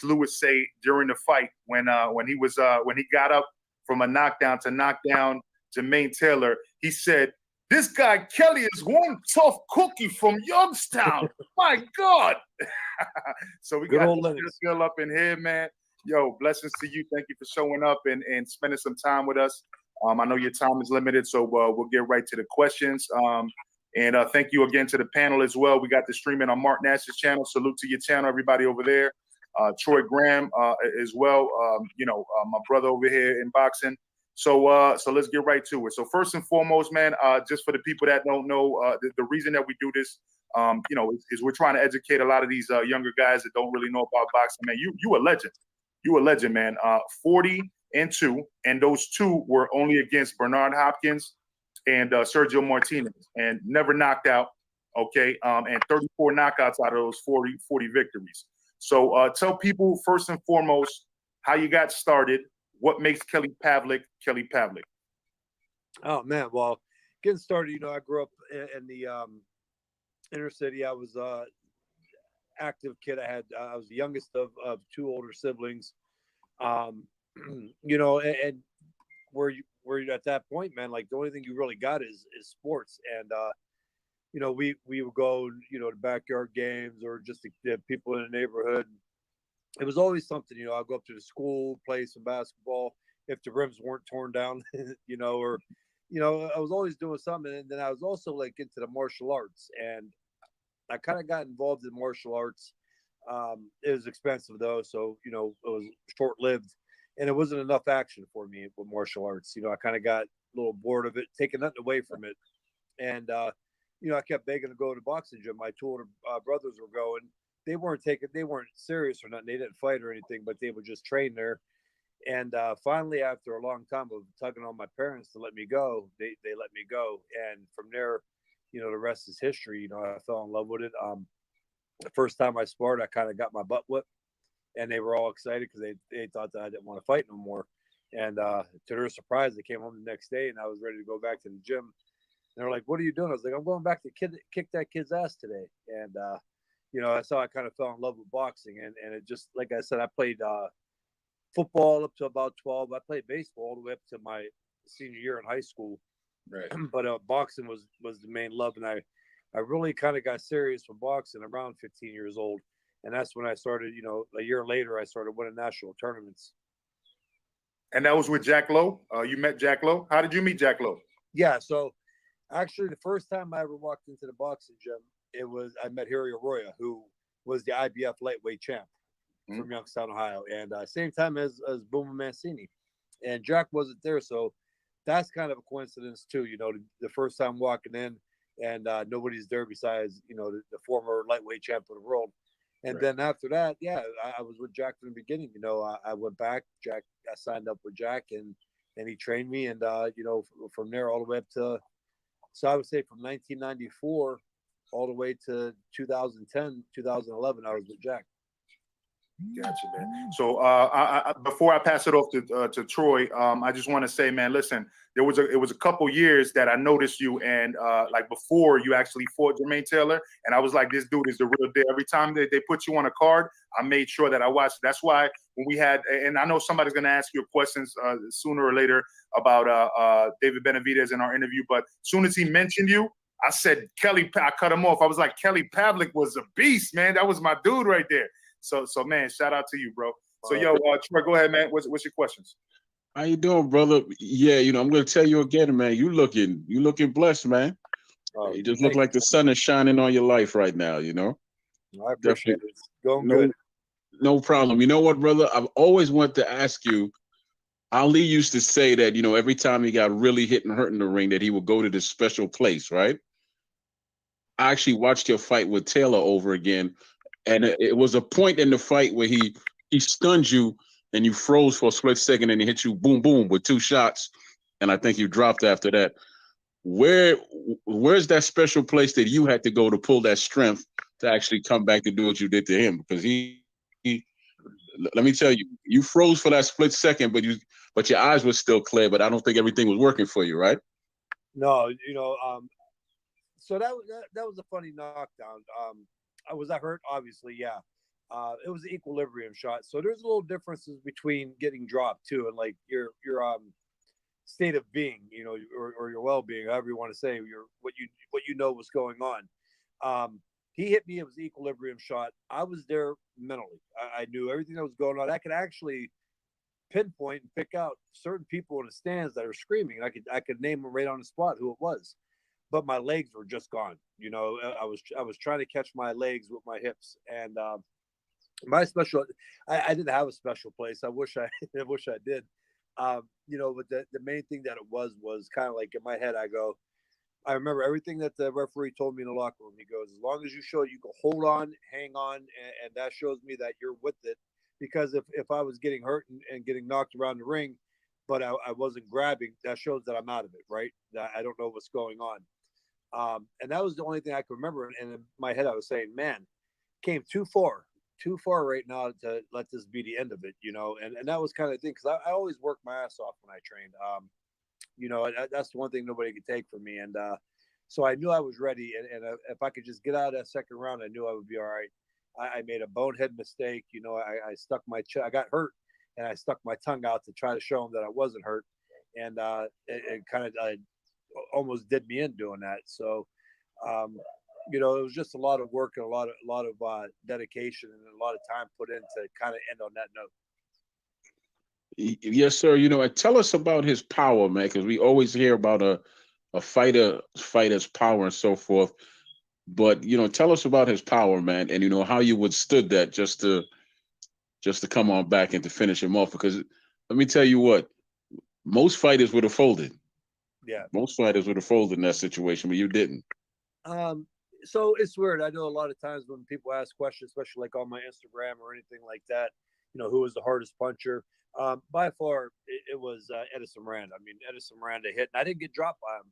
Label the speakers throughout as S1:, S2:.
S1: Lewis say during the fight when he got up from a knockdown to knock down Jermaine Taylor. He said, "This guy Kelly is one tough cookie from Youngstown." My God. So we got Bill up in here, man. Yo, blessings to you. Thank you for showing up and spending some time with us. I know your time is limited, so we'll get right to the questions. And thank you again to the panel as well. We got the streaming on Mark Nash's channel. Salute to your channel, everybody over there. Troy Graham as well. My brother over here in boxing. So let's get right to it. So first and foremost, man, just for the people that don't know, the reason that we do this, is we're trying to educate a lot of these younger guys that don't really know about boxing. Man, you a legend. You a legend, man. 40-2, and those two were only against Bernard Hopkins and Sergio Martinez, and never knocked out. Okay, and 34 knockouts out of those 40 victories. So tell people first and foremost how you got started. What makes Kelly Pavlik Kelly Pavlik?
S2: Oh man, well, getting started, I grew up in the inner city. I was active kid. I was the youngest of two older siblings. And where you at that point, man, like the only thing you really got is sports. And we would go, to backyard games or just the people in the neighborhood. It was always something, I'd go up to the school, play some basketball if the rims weren't torn down, I was always doing something. And then I was also like into the martial arts, and I kind of got involved in martial arts. It was expensive though, so it was short-lived, and it wasn't enough action for me with martial arts. I kind of got a little bored of it, taking nothing away from it, and I kept begging to go to boxing gym. My two older brothers were going. They weren't serious or nothing. They didn't fight or anything, but they would just train there. And finally, after a long time of tugging on my parents to let me go, they let me go, and from there, the rest is history. I fell in love with it. The first time I sparred, I kind of got my butt whipped, and they were all excited because they thought that I didn't want to fight no more. And to their surprise, they came home the next day, and I was ready to go back to the gym. And they were like, "What are you doing?" I was like, "I'm going back to kick that kid's ass today." And that's how I kind of fell in love with boxing. And it just, like I said, I played football up to about 12. I played baseball all the way up to my senior year in high school.
S1: Right.
S2: But boxing was the main love, and I really kind of got serious with boxing around 15 years old. And that's when I started, a year later, I started winning national tournaments.
S1: And that was with Jack Lowe? You met Jack Lowe? How did you meet Jack Lowe?
S2: Yeah, so actually the first time I ever walked into the boxing gym, I met Harry Arroyo, who was the IBF lightweight champ from Youngstown, Ohio. And same time as Boomer Mancini. And Jack wasn't there, so that's kind of a coincidence too, the first time walking in, and nobody's there besides, the former lightweight champ of the world. And then after that, I was with Jack from the beginning. I went back. I signed up with Jack, and he trained me. And, from there all the way up to, so I would say from 1994 all the way to 2010, 2011, I was with Jack.
S1: Gotcha, man. So before I pass it off to Troy, I just want to say, man, listen, it was a couple years that I noticed you, and like before you actually fought Jermaine Taylor, and I was like, this dude is the real deal. Every time they put you on a card, I made sure that I watched. That's why when we had, and I know somebody's going to ask you questions sooner or later about David Benavidez in our interview, but as soon as he mentioned you, I said, I cut him off. I was like, Kelly Pavlik was a beast, man. That was my dude right there. So man, shout out to you, bro. So yo, Troy, go ahead, man. What's your questions?
S3: How you doing, brother? Yeah, I'm gonna tell you again, man. You looking blessed, man. You just look like the sun is shining on your life right now.
S2: I appreciate it. It's going good.
S3: No problem. You know what, brother? I've always wanted to ask you. Ali used to say that every time he got really hit and hurt in the ring, that he would go to this special place, right? I actually watched your fight with Taylor over again. And it was a point in the fight where he stunned you and you froze for a split second and he hit you boom, boom with 2 shots. And I think you dropped after that. Where's that special place that you had to go to pull that strength to actually come back to do what you did to him? Because he let me tell you, you froze for that split second, but your eyes were still clear, but I don't think everything was working for you, right?
S2: No, so that was a funny knockdown. Was I hurt? Obviously, yeah. It was the equilibrium shot. So there's a little differences between getting dropped too, and like your state of being, or your well being, however you want to say, your what you know was going on. He hit me. It was the equilibrium shot. I was there mentally. I knew everything that was going on. I could actually pinpoint and pick out certain people in the stands that are screaming. I could name them right on the spot who it was, but my legs were just gone. I was trying to catch my legs with my hips, and my special. I didn't have a special place. I wish I I wish I did. But the main thing that it was kind of like in my head. I remember everything that the referee told me in the locker room. He goes, as long as you show you can hold on, hang on, and that shows me that you're with it. Because if I was getting hurt and getting knocked around the ring, but I wasn't grabbing, that shows that I'm out of it, right? That I don't know what's going on. And that was the only thing I could remember. And in my head, I was saying, man, came too far right now to let this be the end of it, And that was kind of the thing, because I always work my ass off when I trained. That's the one thing nobody could take from me. And so I knew I was ready. And if I could just get out of that second round, I knew I would be all right. I made a bonehead mistake. I stuck I got hurt, and I stuck my tongue out to try to show him that I wasn't hurt. And it kind of almost did me in doing that. So, it was just a lot of work and a lot of dedication and a lot of time put in to kind of end on that note.
S3: Yes, sir. And tell us about his power, man, because we always hear about a fighter's power and so forth. But tell us about his power, man, and how you withstood that just to come on back and to finish him off. Because let me tell you what, most fighters would have folded.
S2: Yeah,
S3: most fighters would have folded in that situation, but you didn't.
S2: So it's weird. I know a lot of times when people ask questions, especially like on my Instagram or anything like that, who was the hardest puncher? By far, it was Edison Miranda. I mean, Edison Miranda hit, and I didn't get dropped by him,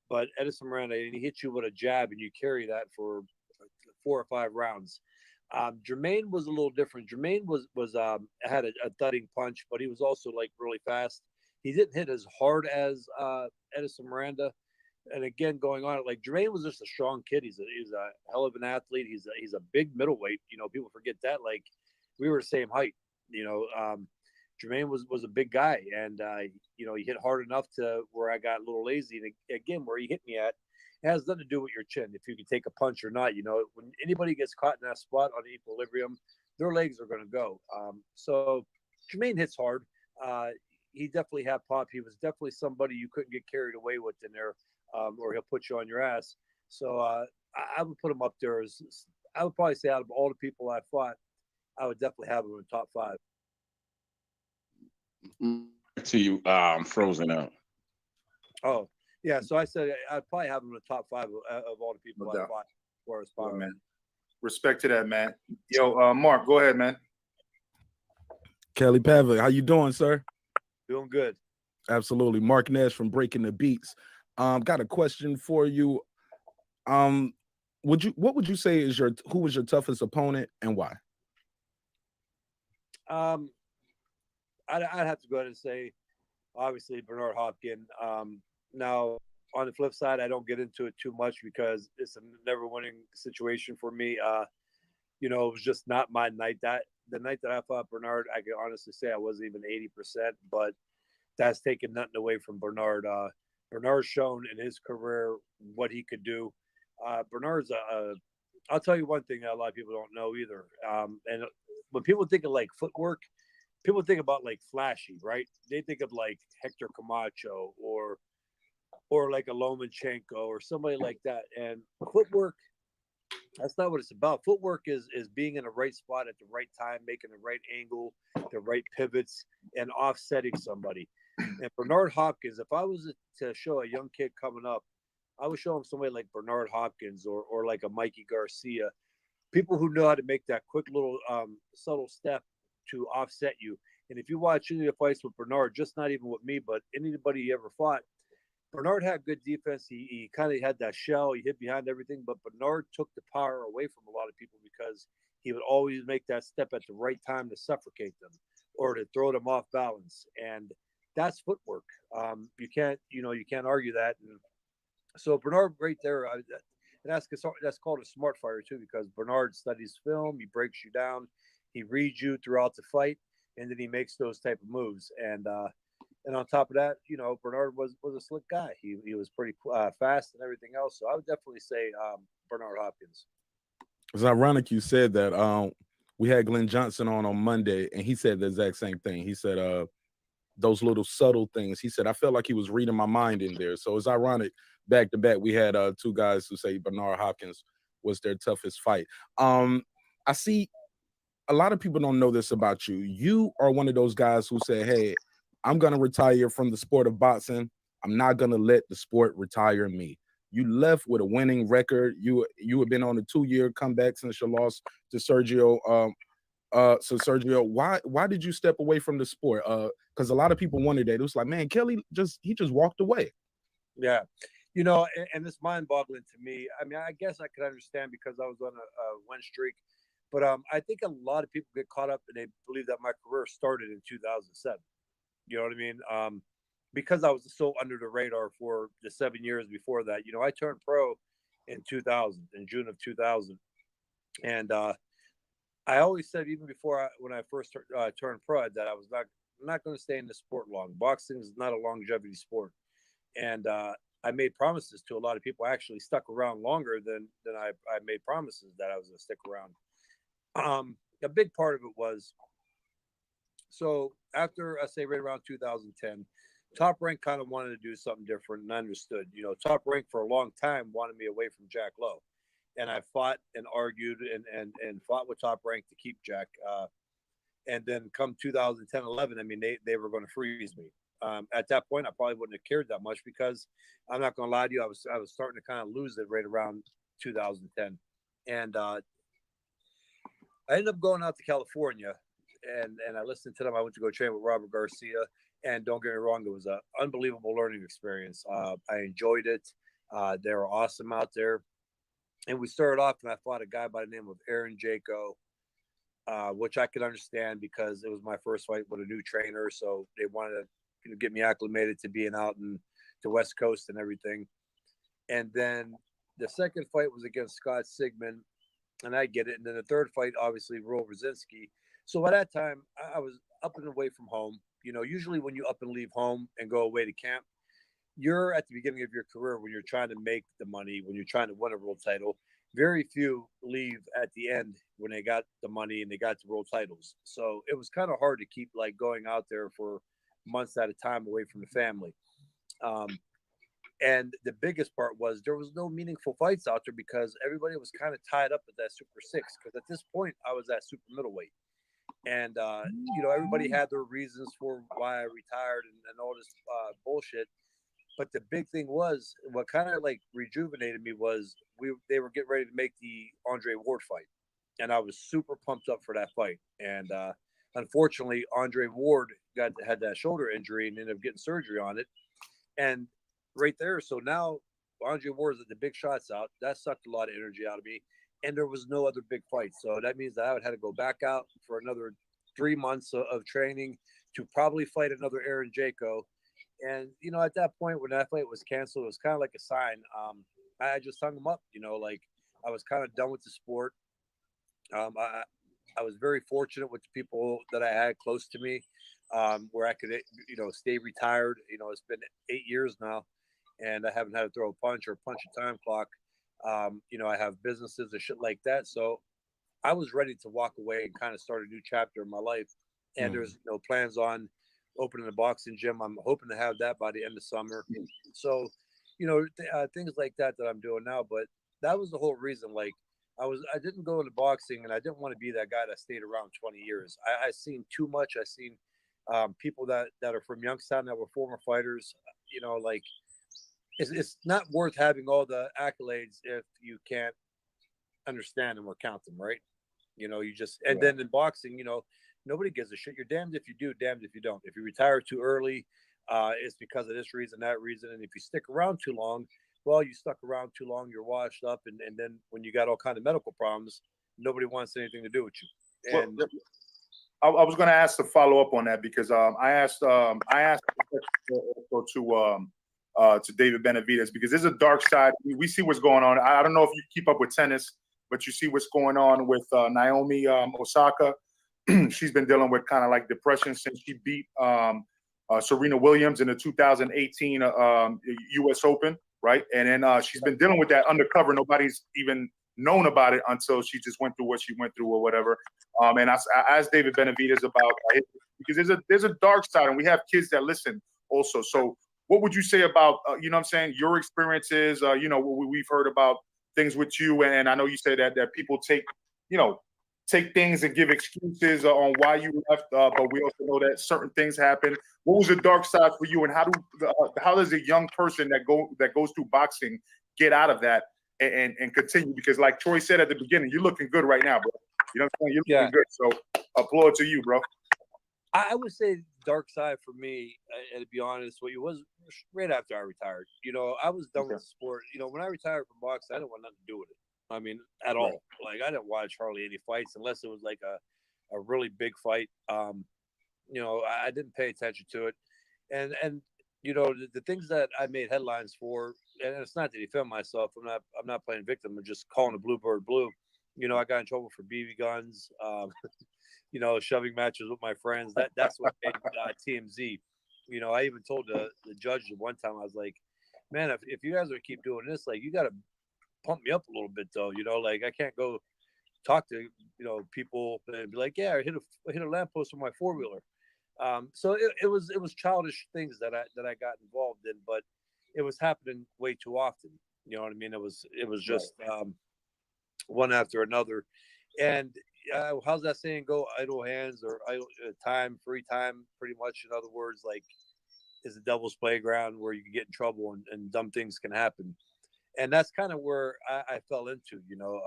S2: but Edison Miranda, and he hit you with a jab, and you carry that for 4 or 5 rounds. Jermaine was a little different. Jermaine was had a thudding punch, but he was also like really fast. He didn't hit as hard as Edison Miranda. And again, going on, like Jermaine was just a strong kid. He's a hell of an athlete. He's a big middleweight. People forget that. Like we were the same height. Jermaine was a big guy, and he hit hard enough to where I got a little lazy. And again, where he hit me at, it has nothing to do with your chin. If you can take a punch or not, when anybody gets caught in that spot on equilibrium, their legs are going to go. So Jermaine hits hard. He definitely had pop. He was definitely somebody you couldn't get carried away with in there, or he'll put you on your ass. So I would put him up there as, I would probably say, out of all the people I fought, I would definitely have him in the top 5.
S3: To you, I'm frozen out.
S2: Oh, yeah. So I said I'd probably have him in the top 5 of all the people I fought for his power.
S1: Man. Respect to that, man. Yo, Mark, go ahead, man.
S4: Kelly Pavlik, how you doing, sir?
S2: Doing good.
S4: Absolutely. Mark Nash from Breaking the Beats. Got a question for you. What would you say is who was your toughest opponent and why?
S2: I'd have to go ahead and say, obviously, Bernard Hopkins. Now, on the flip side, I don't get into it too much because it's a never-winning situation for me. It was just not my night. The night that I fought Bernard, I can honestly say I wasn't even 80%, but that's taking nothing away from Bernard. Bernard's shown in his career what he could do. Bernard's I'll tell you one thing that a lot of people don't know either. And when people think of like footwork, people think about like flashy, right? They think of like Hector Camacho or like a Lomachenko or somebody like that. And footwork, that's not what it's about. Footwork is being in the right spot at the right time, making the right angle, the right pivots, and offsetting somebody. And Bernard Hopkins, if I was to show a young kid coming up, I would show him somebody like Bernard Hopkins or like a Mikey Garcia, people who know how to make that quick little subtle step to offset you. And if you watch any of the fights with Bernard, just not even with me, but anybody he ever fought, Bernard had good defense. He kind of had that shell. He hid behind everything, but Bernard took the power away from a lot of people because he would always make that step at the right time to suffocate them or to throw them off balance. And that's footwork. You can't argue that. And so Bernard right there, And that's called a smart fighter too, because Bernard studies film, he breaks you down, he reads you throughout the fight, and then he makes those type of moves. And on top of that, Bernard was a slick guy. He was pretty fast and everything else. So I would definitely say Bernard Hopkins.
S4: It's ironic you said that. We had Glenn Johnson on Monday, and he said the exact same thing. He said those little subtle things. He said I felt like he was reading my mind in there. So it's ironic. Back to back, we had two guys who say Bernard Hopkins was their toughest fight. I see a lot of people don't know this about you. You are one of those guys who say, "Hey, I'm going to retire from the sport of boxing. I'm not going to let the sport retire me." You left with a winning record. You have been on a 2-year comeback since your loss to Sergio. So Sergio, why did you step away from the sport? Because a lot of people wondered that. It was like, man, Kelly just walked away.
S2: Yeah. And it's mind-boggling to me. I mean, I guess I could understand because I was on a win streak, but I think a lot of people get caught up and they believe that my career started in 2007. You know what I mean? Because I was so under the radar for the 7 years before that. I turned pro in 2000, in June of 2000, and I always said, even before when I first turned pro, that I was not going to stay in the sport long. Boxing is not a longevity sport, and I made promises to a lot of people. I actually stuck around longer than I made promises that I was going to stick around. A big part of it was, so after I say right around 2010, Top Rank kind of wanted to do something different, and I understood. Top Rank for a long time wanted me away from Jack Lowe, and I fought and argued and fought with Top Rank to keep Jack. And then come 2010-11, I mean, they were going to freeze me. At that point, I probably wouldn't have cared that much, because I'm not going to lie to you, I was starting to kind of lose it right around 2010, and I ended up going out to California, and I listened to them. I went to go train with Robert Garcia, and don't get me wrong, it was an unbelievable learning experience. I enjoyed it. They were awesome out there, and we started off, and I fought a guy by the name of Aaron Jaco, which I could understand because it was my first fight with a new trainer, so they wanted to get me acclimated to being out in the West Coast and everything. And then the second fight was against Scott Sigmund, and I get it. And then the third fight, obviously, Roel Brzezinski. So by that time, I was up and away from home. Usually when you up and leave home and go away to camp, you're at the beginning of your career when you're trying to make the money, when you're trying to win a world title. Very few leave at the end when they got the money and they got the world titles. So it was kind of hard to keep going out there for months at a time away from the family. And the biggest part was there was no meaningful fights out there because everybody was kind of tied up at that Super 6. Because at this point, I was at super middleweight. And, everybody had their reasons for why I retired and all this bullshit. But the big thing was, what kind of rejuvenated me was they were getting ready to make the Andre Ward fight. And I was super pumped up for that fight. And unfortunately, Andre Ward had that shoulder injury and ended up getting surgery on it. And right there, so now Andre Ward is at the big shots out. That sucked a lot of energy out of me. And there was no other big fights. So that means that I would have to go back out for another 3 months of training to probably fight another Aaron Jaco. And, at that point, when that fight was canceled, it was kind of like a sign. I just hung him up, I was kind of done with the sport. I was very fortunate with the people that I had close to me, where I could, stay retired. It's been 8 years now, and I haven't had to throw a punch or punch a time clock. I have businesses and shit like that. So I was ready to walk away and kind of start a new chapter in my life. And there's no plans on opening a boxing gym. I'm hoping to have that by the end of summer. So, things like that I'm doing now. But that was the whole reason. I didn't go into boxing, and I didn't want to be that guy that stayed around 20 years. I seen too much. I seen people that are from Youngstown that were former fighters. It's not worth having all the accolades if you can't understand them or count them, right? Then in boxing, nobody gives a shit. You're damned if you do, damned if you don't. If you retire too early, it's because of this reason, that reason. And if you stick around too long, well, you stuck around too long, you're washed up. And then when you got all kind of medical problems, nobody wants anything to do with you. And
S1: I was going to ask to follow up on that because I asked also to to David Benavidez, because there's a dark side. We see what's going on. I don't know if you keep up with tennis, but you see what's going on with Naomi Osaka. She's been dealing with kind of like depression since she beat Serena Williams in the 2018 U.S. Open, right? And then she's been dealing with that undercover. Nobody's even known about it until she just went through what she went through or whatever. And I asked David Benavidez about it, because there's a dark side, and we have kids that listen also. So what would you say about, you know what I'm saying, your experiences? You know, we've heard about things with you, and I know you say that people take things and give excuses on why you left, but we also know that certain things happen. What was the dark side for you, and how does a young person that goes through boxing get out of that and continue? Because like Troy said at the beginning, you're looking good right now, bro. You know what I'm saying? You're looking good. So applaud to you, bro.
S2: I would say dark side for me, and to be honest with you, was right after I retired. You know, I was done with the sport. You know, when I retired from boxing, I didn't want nothing to do with it. I mean, at all. Like, I didn't watch hardly any fights unless it was like a really big fight. You know, I didn't pay attention to it. And you know, the things that I made headlines for, and it's not to defend myself. I'm not playing victim. I'm just calling a bluebird blue. You know, I got in trouble for BB guns. You know, shoving matches with my friends. That's what made TMZ. You know, I even told the judge one time, I was like, man, if you guys are keep doing this, like, you got to pump me up a little bit, though. You know, like, I can't go talk to, you know, people and be like, yeah, I hit a lamppost with my 4-wheeler. So it was childish things that I got involved in, but it was happening way too often. You know what I mean? It was just one after another. And how's that saying go? Idle hands or free time, pretty much. In other words, like, is a devil's playground where you can get in trouble and dumb things can happen. And that's kind of where I fell into. You know,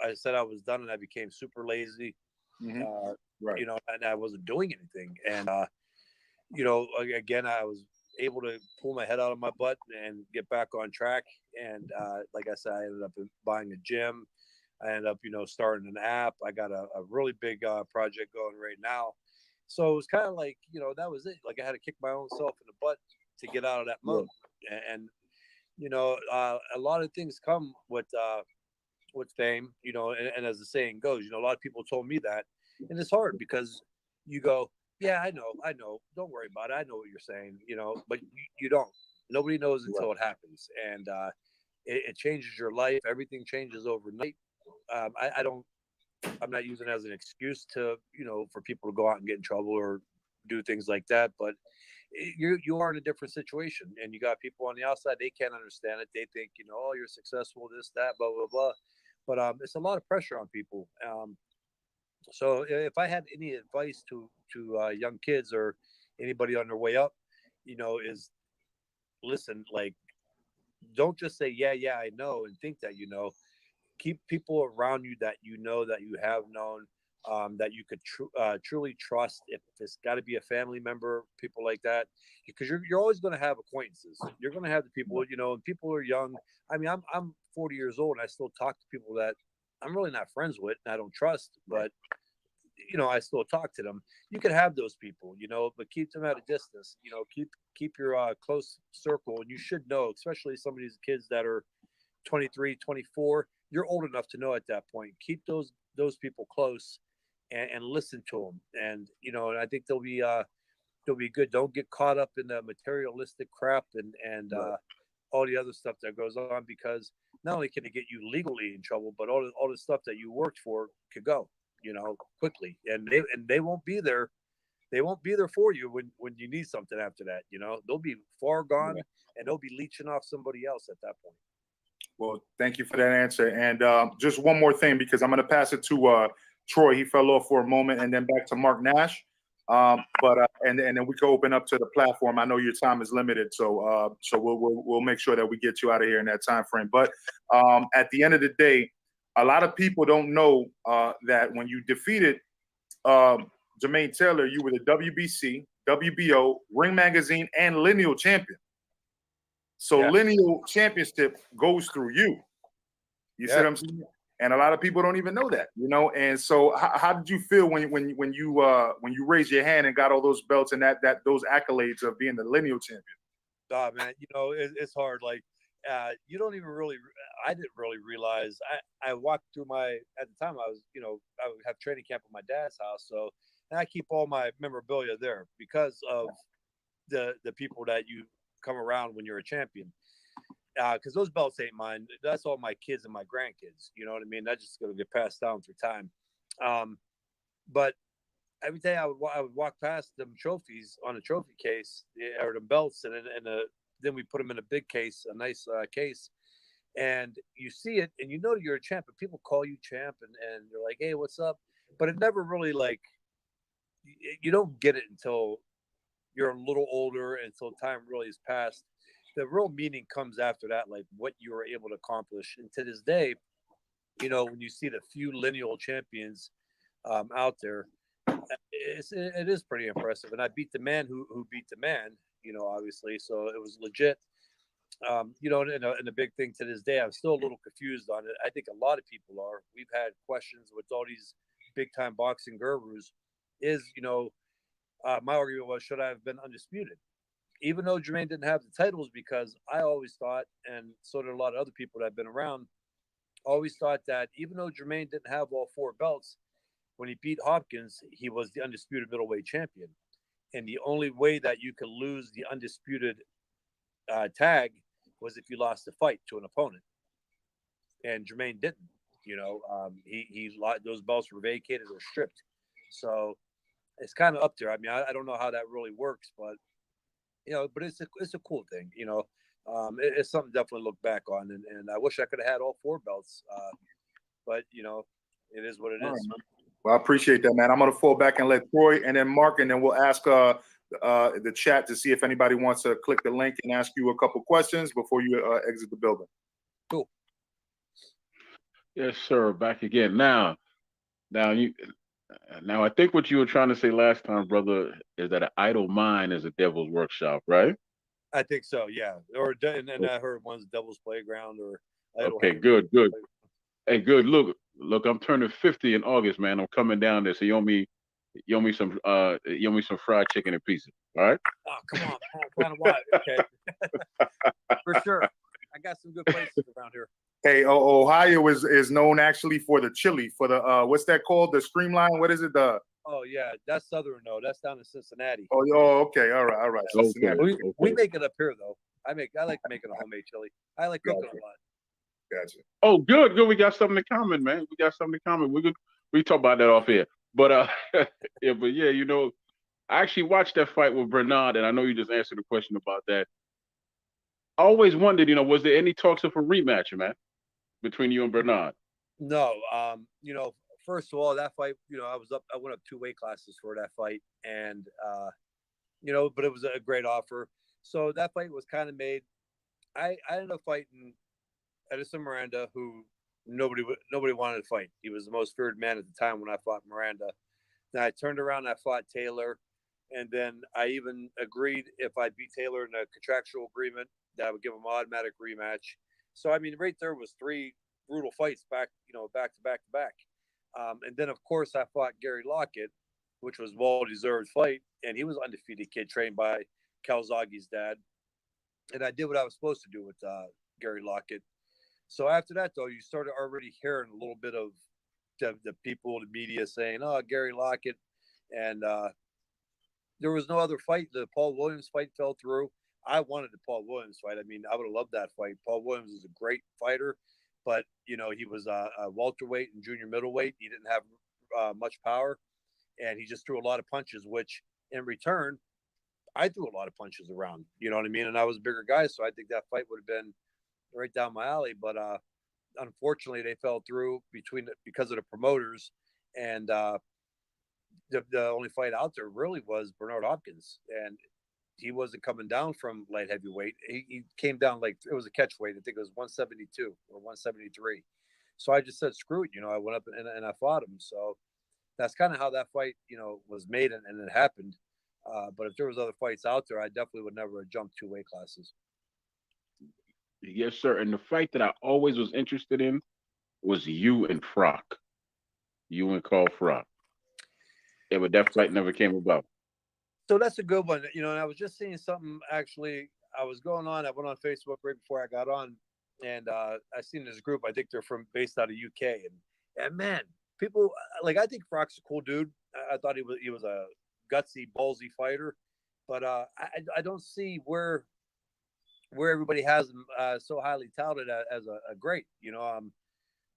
S2: I said I was done, and I became super lazy. You know, and I wasn't doing anything. And you know, again, I was able to pull my head out of my butt and get back on track. And like I said, I ended up buying a gym. I ended up, you know, starting an app. I got a really big project going right now. So it was kind of like, you know, that was it. Like, I had to kick my own self in the butt to get out of that mode. And you know, a lot of things come with fame, you know, and as the saying goes, you know, a lot of people told me that, and it's hard because you go, yeah, I know, don't worry about it. I know what you're saying, you know, but you don't. Nobody knows until it happens, and it changes your life. Everything changes overnight. I'm not using it as an excuse to, you know, for people to go out and get in trouble or do things like that, but you are in a different situation, and you got people on the outside. They can't understand it. They think, you know, oh, you're successful, this, that, blah, blah, blah. But it's a lot of pressure on people. So if I had any advice to young kids or anybody on their way up, you know, is listen, like, don't just say, yeah, I know, and think that you know. Keep people around you that you know, that you have known, that you could truly trust. If it's got to be a family member, people like that, because you're always going to have acquaintances. You're going to have the people, you know, and people are young. I mean, I'm 40 years old, and I still talk to people that I'm really not friends with and I don't trust, but you know, I still talk to them. You can have those people, you know, but keep them at a distance. You know, keep your close circle, and you should know, especially some of these kids that are 23, 24. You're old enough to know at that point. Keep those people close and listen to them. And you know, and I think they'll be good. Don't get caught up in the materialistic crap and all the other stuff that goes on, because not only can it get you legally in trouble, but all the stuff that you worked for could go, you know, quickly. And they won't be there. They won't be there for you when you need something after that. You know, they'll be far gone, and they'll be leeching off somebody else at that point.
S1: Well, thank you for that answer. And just one more thing, because I'm going to pass it to Troy. He fell off for a moment, and then back to Mark Nash. And then we can open up to the platform. I know your time is limited, so we'll make sure that we get you out of here in that time frame. But at the end of the day, a lot of people don't know that when you defeated Jermaine Taylor, you were the WBC, WBO, Ring Magazine, and Lineal champion. So Lineal championship goes through you. You see what I'm saying? And a lot of people don't even know that, you know. And so, how did you feel when you raised your hand and got all those belts and those accolades of being the Lineal champion?
S2: Oh man, it's hard. Like, you don't even really. I didn't really realize. I walked through my at the time. I was, I would have training camp at my dad's house. So, and I keep all my memorabilia there because of the people that you come around when you're a champion. Because those belts ain't mine. That's all my kids and my grandkids. You know what I mean? That's just gonna get passed down through time. But every day I would walk past them trophies on a trophy case or the belts, and then we put them in a big case, a nice case, and you see it, and you're a champ, and people call you champ, and they're like, hey, what's up? But it never really like you don't get it until you're a little older, until time really has passed. The real meaning comes after that, like what you were able to accomplish. And to this day, when you see the few lineal champions out there, it is pretty impressive. And I beat the man who beat the man, obviously. So it was legit. And the big thing to this day, I'm still a little confused on it. I think a lot of people are. We've had questions with all these big time boxing gurus. My argument was, should I have been undisputed? Even though Jermaine didn't have the titles, because I always thought, and so did a lot of other people that have been around, always thought that even though Jermaine didn't have all 4 belts, when he beat Hopkins, he was the undisputed middleweight champion. And the only way that you could lose the undisputed tag was if you lost the fight to an opponent. And Jermaine didn't. Those belts were vacated or stripped. So it's kind of up there. I mean, I don't know how that really works, but but it's a cool thing. It's something to definitely look back on, and I wish I could have had all 4 belts, but it is what it is.
S1: Right, well, I appreciate that, man. I'm gonna fall back and let Troy and then Mark, and then we'll ask the chat to see if anybody wants to click the link and ask you a couple questions before you exit the building.
S2: Cool.
S3: Yes, sir. Back again. Now I think what you were trying to say last time, brother, is that an idle mind is a devil's workshop, right?
S2: I think so, yeah. And I heard one's Devil's Playground or Idle.
S3: Okay, good. Hey, good. Look, I'm turning 50 in August, man. I'm coming down there, so you owe me some fried chicken and pizza. All right?
S2: Oh, come on, man. What? Okay. For sure. I got some good places around here.
S1: Hey, Ohio is known actually for the chili, for the what's that called? The streamline. What is it?
S2: Oh yeah, that's Southern though. That's down in Cincinnati.
S1: Oh, okay, all right.
S3: Okay.
S2: We make it up here though. I like making a homemade chili. I like cooking a lot.
S1: Gotcha.
S3: Oh, good. We got something in common, man. We talk about that off here. But yeah, I actually watched that fight with Bernard, and I know you just answered the question about that. I always wondered, was there any talks of a rematch, man, between you and Bernard?
S2: No, first of all, that fight, I went up 2 weight classes for that fight, and but it was a great offer. So that fight was kind of made. I ended up fighting Edison Miranda, who nobody wanted to fight. He was the most feared man at the time when I fought Miranda. Then I turned around and I fought Taylor, and then I even agreed if I beat Taylor in a contractual agreement that I would give him an automatic rematch. So I mean, right there was 3 brutal fights back to back. And then of course I fought Gary Lockett, which was well-deserved fight, and he was an undefeated kid trained by Calzaghe's dad. And I did what I was supposed to do with Gary Lockett. So after that, though, you started already hearing a little bit of the people, the media saying, "Oh, Gary Lockett," and there was no other fight. The Paul Williams fight fell through. I wanted the Paul Williams fight. I mean, I would have loved that fight. Paul Williams is a great fighter, but he was a welterweight and junior middleweight. He didn't have much power, and he just threw a lot of punches. Which, in return, I threw a lot of punches around. You know what I mean? And I was a bigger guy, so I think that fight would have been right down my alley. But unfortunately, they fell through because of the promoters, and the only fight out there really was Bernard Hopkins, and he wasn't coming down from light heavyweight. He came down like it was a catch weight. I think it was 172 or 173. So I just said, screw it. I went up and I fought him. So that's kind of how that fight, was made and it happened. But if there was other fights out there, I definitely would never have jumped 2 weight classes.
S3: Yes, sir. And the fight that I always was interested in was you and Frock. You and Carl Frock. Yeah, but that fight never came about.
S2: So that's a good one. And I was just seeing something actually. I was going on. I went on Facebook right before I got on, and I seen this group. I think they're based out of UK, and man, people like I think Brock's a cool dude. I thought he was a gutsy, ballsy fighter, but I don't see where everybody has him so highly touted as a great.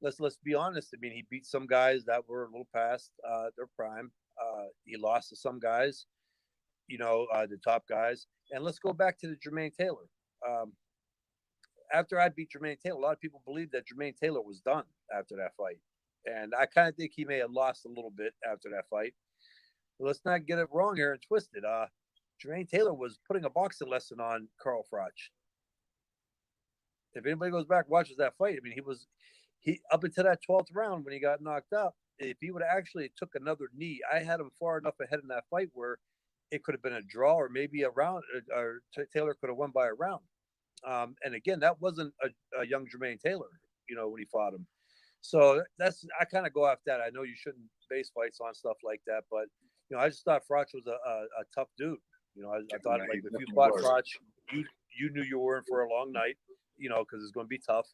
S2: Let's be honest. I mean, he beat some guys that were a little past their prime. He lost to some guys, the top guys. And let's go back to the Jermaine Taylor. After I beat Jermaine Taylor, a lot of people believed that Jermaine Taylor was done after that fight. And I kind of think he may have lost a little bit after that fight. But let's not get it wrong here and twisted. Jermaine Taylor was putting a boxing lesson on Carl Froch. If anybody goes back and watches that fight, I mean, he up until that 12th round when he got knocked out, if he would have actually took another knee, I had him far enough ahead in that fight where it could have been a draw or maybe a round, or Taylor could have won by a round. And again, that wasn't a young Jermaine Taylor, when he fought him. So I kind of go off that. I know you shouldn't base fights on stuff like that, but I just thought Froch was a tough dude. I thought like if you fought Froch, you knew you were in for a long night, because it's going to be tough.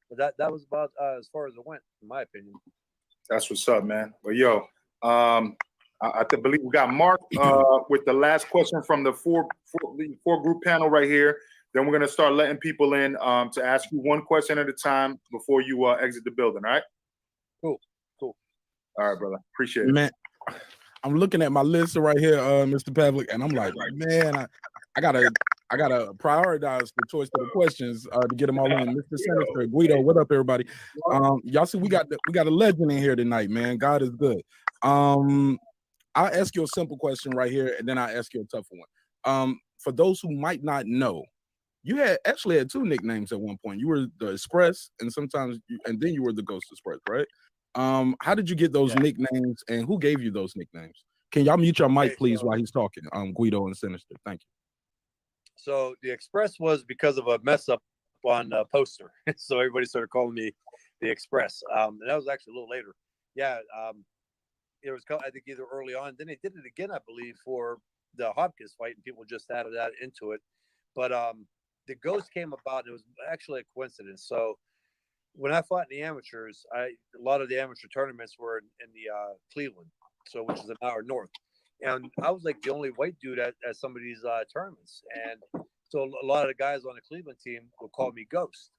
S2: But that was about as far as it went, in my opinion.
S1: That's what's up, man. Well, yo, I believe we got Mark with the last question from the four group panel right here. Then we're gonna start letting people in to ask you one question at a time before you exit the building. All right?
S2: Cool.
S1: All right, brother. Appreciate it.
S4: Man, I'm looking at my list right here, Mr. Pavlik, and I'm like, man, I gotta prioritize the choice of the questions to get them all in. Mr. Senator Guido, what up, everybody? Y'all see we got a legend in here tonight, man. God is good. I'll ask you a simple question right here, and then I'll ask you a tough one. For those who might not know, you actually had two nicknames at one point. You were the Express, and then you were the Ghost Express, right? How did you get those nicknames, and who gave you those nicknames? Can y'all mute your mic, please, while he's talking? Guido and Sinister. Thank you.
S2: So the Express was because of a mess up on a poster. So everybody started calling me the Express. And that was actually a little later. Yeah. It was, I think, either early on. Then they did it again, I believe, for the Hopkins fight, and people just added that into it. But the Ghost came about, and it was actually a coincidence. So when I fought in the amateurs, a lot of the amateur tournaments were in the Cleveland, which is an hour north. And I was like the only white dude at some of these tournaments. And so a lot of the guys on the Cleveland team would call me Ghost.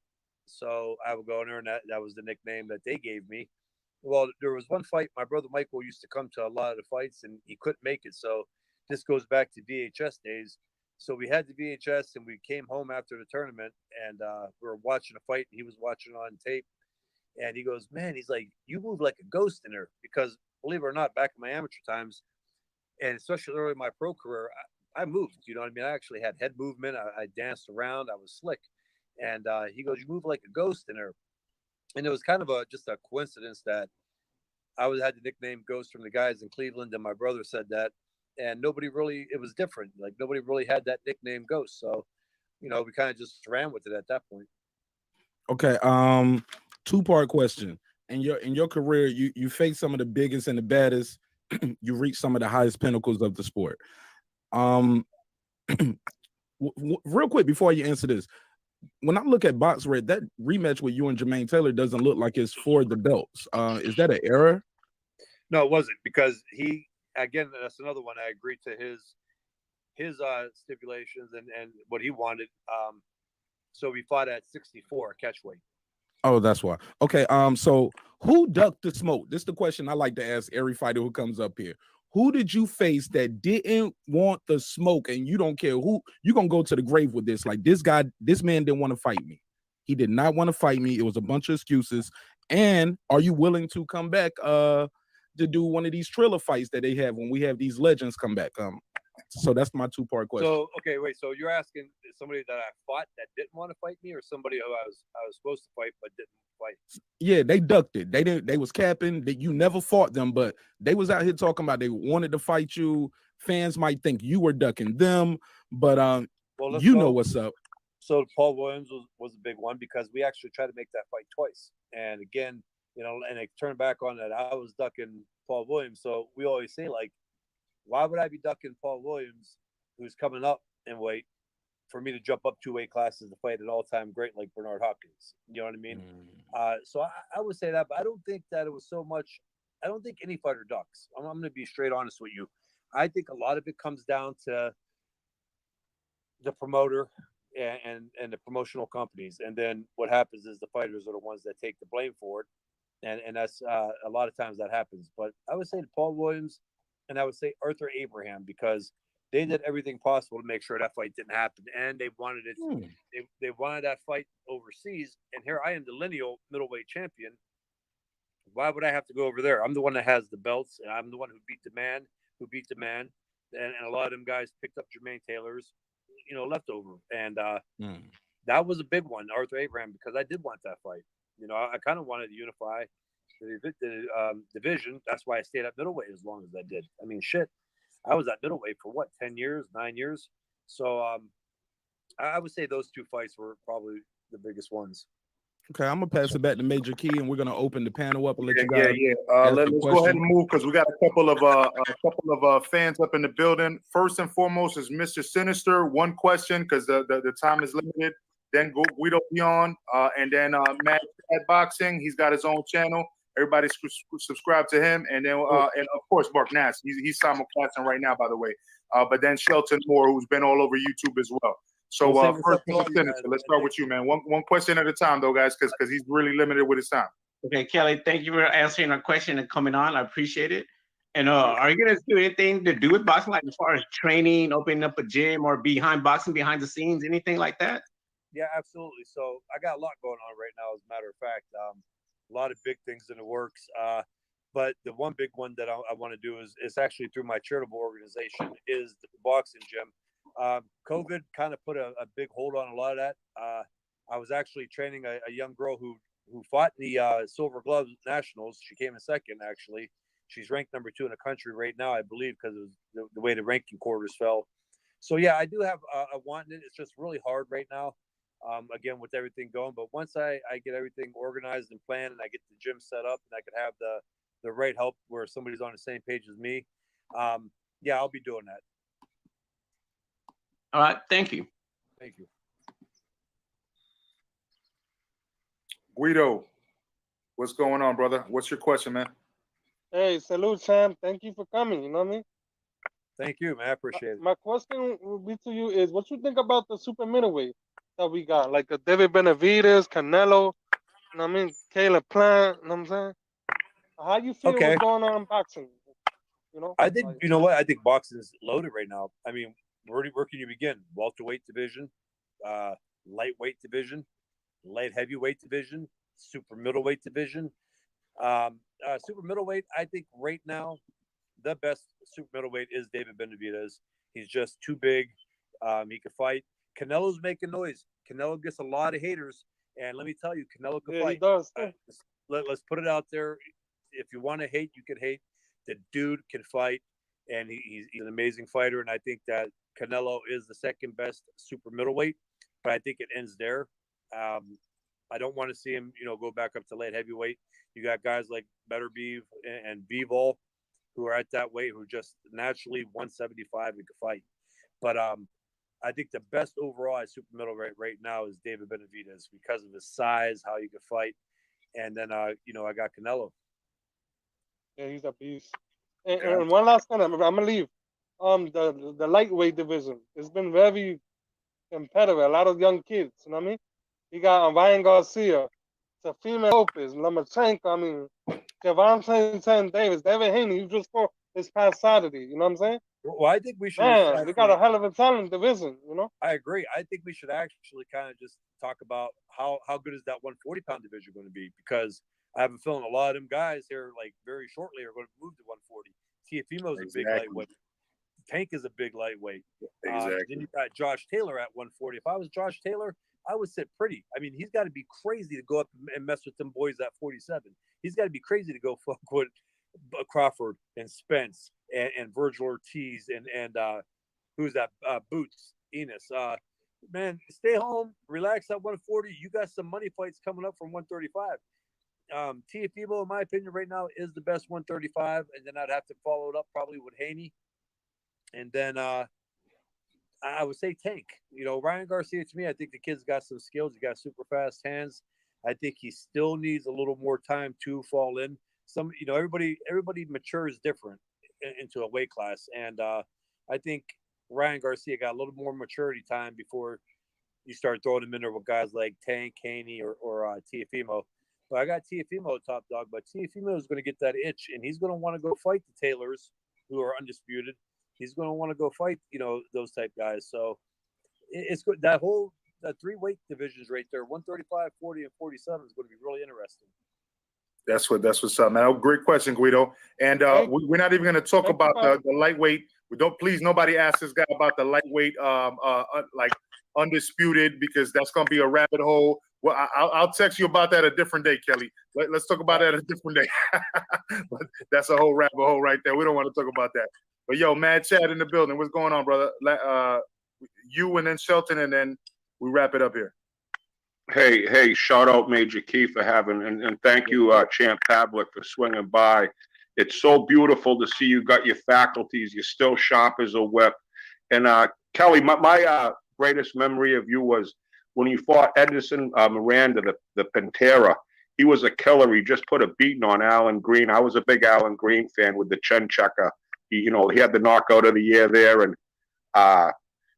S2: So I would go in there, and that was the nickname that they gave me. Well, there was one fight. My brother Michael used to come to a lot of the fights, and he couldn't make it. So this goes back to VHS days. So we had the VHS, and we came home after the tournament, and we were watching a fight, and he was watching on tape. And he goes, man, he's like, you move like a ghost in there. Because believe it or not, back in my amateur times, and especially early in my pro career, I moved. You know what I mean? I actually had head movement. I danced around. I was slick. And he goes, you move like a ghost in there. And it was kind of just a coincidence that I had the nickname Ghost from the guys in Cleveland, and my brother said that. And it was different. Like nobody really had that nickname Ghost. So, we kind of just ran with it at that point.
S4: Okay. Two-part question. In your career, you faced some of the biggest and the baddest. You reached some of the highest pinnacles of the sport. Real quick before you answer this, when I look at Box Red, that rematch with you and Jermaine Taylor doesn't look like it's for the belts. Is that an error?
S2: No, it wasn't, because again, that's another one. I agreed to his stipulations and what he wanted. So we fought at 64 catchweight.
S4: Oh, that's why. Okay. So who ducked the smoke? This is the question I like to ask every fighter who comes up here. Who did you face that didn't want the smoke, and you don't care who? You're gonna go to the grave with this. Like this man didn't want to fight me. He did not want to fight me. It was a bunch of excuses. And are you willing to come back to do one of these Triller fights that they have when we have these legends come back? So that's my two-part question.
S2: So okay, wait. So you're asking somebody that I fought that didn't want to fight me, or somebody who I was supposed to fight but didn't fight?
S4: Yeah, they ducked it. They didn't. They was capping that you never fought them, but they was out here talking about they wanted to fight you. Fans might think you were ducking them, but know what's up.
S2: So Paul Williams was a big one, because we actually tried to make that fight twice, and again, and it turned back on that I was ducking Paul Williams. So we always say, like, why would I be ducking Paul Williams, who's coming up in weight, for me to jump up 2 weight classes to fight an all-time great like Bernard Hopkins. You know what I mean? So I would say that, but I don't think that it was so much. I don't think any fighter ducks. I'm going to be straight honest with you. I think a lot of it comes down to the promoter and the promotional companies, and then what happens is the fighters are the ones that take the blame for it, and that's a lot of times that happens. But I would say to Paul Williams, and I would say Arthur Abraham, because they did everything possible to make sure that fight didn't happen, and they wanted it. They wanted that fight overseas, and here I am, the lineal middleweight champion. Why would I have to go over there? I'm the one that has the belts, and I'm the one who beat the man, and a lot of them guys picked up Jermaine Taylor's, leftover, and that was a big one, Arthur Abraham, because I did want that fight. I kind of wanted to unify the division. That's why I stayed at middleweight as long as I did. I mean, shit, I was at middleweight for what, 10 years, 9 years. So I would say those two fights were probably the biggest ones.
S4: Okay, I'm gonna pass it back to Major Key, and we're gonna open the panel up and let you guys.
S1: Let's go ahead and move because we got a couple of fans up in the building. First and foremost is Mr. Sinister. One question because the time is limited. Then Guido Pion, and then Matt at Boxing. He's got his own channel. Everybody subscribe to him, and then and of course Mark Nass. He's simulcasting right now, by the way. But then Shelton Moore, who's been all over YouTube as well. So first, Mr. Sinister, let's start with you, man. One question at a time, though, guys, because he's really limited with his time.
S5: Okay, Kelly, thank you for answering our question and coming on. I appreciate it. And are you gonna do anything to do with boxing, like as far as training, opening up a gym, or behind boxing, behind the scenes, anything like that?
S2: Yeah, absolutely. So I got a lot going on right now, as a matter of fact. A lot of big things in the works. But the one big one that I want to do is actually through my charitable organization, is the boxing gym. COVID kind of put a big hold on a lot of that. I was actually training a young girl who fought in the Silver Gloves Nationals. She came in second, actually. She's ranked number 2 in the country right now, I believe, because of the way the ranking quarters fell. So, yeah, I do have a want it. It's just really hard right now, again, with everything going. But once I get everything organized and planned, and I get the gym set up, and I could have the right help where somebody's on the same page as me, yeah, I'll be doing that.
S5: All right, thank you.
S2: Thank you.
S1: Guido, what's going on, brother? What's your question, man?
S6: Hey, salute, Sam. Thank you for coming. You know what I mean?
S2: Thank you, man. I appreciate it.
S6: My question will be to you is, what you think about the super middleweight that we got? Like David Benavidez, Canelo, you know what I mean? Caleb Plant, you know what I'm saying? How you feel what's going on in boxing?
S2: I think, you know what? I think boxing is loaded right now. I mean, where can you begin? Welterweight division, lightweight division, light heavyweight division, super middleweight division. Super middleweight, I think right now, the best super middleweight is David Benavidez. He's just too big. He can fight. Canelo's making noise. Canelo gets a lot of haters. And let me tell you, Canelo can fight.
S6: He does.
S2: Let's put it out there. If you want to hate, you can hate. The dude can fight. And he's an amazing fighter. And I think that Canelo is the second best super middleweight. But I think it ends there. I don't want to see him, go back up to light heavyweight. You got guys like Beterbiev and Bivol who are at that weight, who just naturally 175 and can fight. But I think the best overall at super middleweight right now is David Benavidez because of his size, how he can fight. And then, I got Canelo.
S6: Yeah, he's a beast. And one last thing, I'm gonna leave. The lightweight division. It's been very competitive. A lot of young kids. You know what I mean? You got Ryan Garcia, Teofimo Lopez, Lomachenko. I mean, Kevin Davis, David Haney. You just fought this past Saturday. You know what I'm saying?
S2: Well, I think we should.
S6: Man, we got a hell of a talent division.
S2: I agree. I think we should actually kind of just talk about how good is that 140-pound division going to be, because I have a feeling a lot of them guys here, like very shortly, are going to move to 140. Teofimo's a big lightweight. Tank is a big lightweight.
S1: Exactly.
S2: Then you got Josh Taylor at 140. If I was Josh Taylor, I would sit pretty. I mean, he's got to be crazy to go up and mess with them boys at 47. He's got to be crazy to go fuck with Crawford and Spence and Virgil Ortiz and who's that? Boots, Enos. Man, stay home, relax at 140. You got some money fights coming up from 135. Teofimo, in my opinion, right now is the best 135, and then I'd have to follow it up probably with Haney. And then I would say Tank. Ryan Garcia, to me, I think the kid's got some skills. He got super fast hands. I think he still needs a little more time to fall in. Everybody matures different into a weight class, and I think Ryan Garcia got a little more maturity time before you start throwing him in there with guys like Tank, Haney, or Tiafimo. But I got Tiafimo top dog, but Tiafimo is going to get that itch, and he's going to want to go fight the Taylors, who are undisputed. He's going to want to go fight, those type guys. So it's good. That three weight divisions right there, 135, 40, and 47 is going to be really interesting.
S1: That's what's up, man. Great question, Guido. And we're not even going to talk about the lightweight. Please, nobody ask this guy about the lightweight, like undisputed, because that's going to be a rabbit hole. Well, I'll text you about that a different day, Kelly. Let's talk about that a different day. That's a whole rabbit hole right there. We don't want to talk about that. But yo, Mad Chad in the building. What's going on, brother? You and then Shelton, and then we wrap it up here.
S7: Hey, shout out Major Key for having, and thank you, Champ Pavlik, for swinging by. It's so beautiful to see you got your faculties. You're still sharp as a whip. And Kelly, my greatest memory of you was when you fought Edison Miranda, the Pantera. He was a killer. He just put a beating on Alan Green. I was a big Alan Green fan with the chin checker. He had the knockout of the year there, and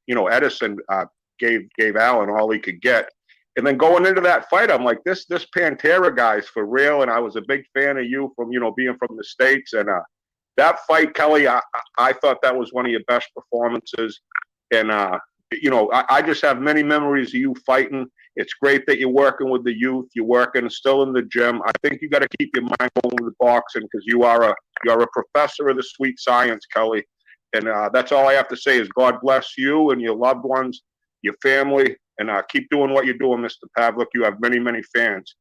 S7: Edison gave Alan all he could get. And then going into that fight, I'm like, this Pantera guy's for real. And I was a big fan of you from, being from the States. And that fight, Kelly, I thought that was one of your best performances. And, I just have many memories of you fighting. It's great that you're working with the youth. You're working still in the gym. I think you got to keep your mind going with boxing, because you're a professor of the sweet science, Kelly. And that's all I have to say is God bless you and your loved ones, your family. And keep doing what you're doing, Mr. Pavlik. You have many, many fans.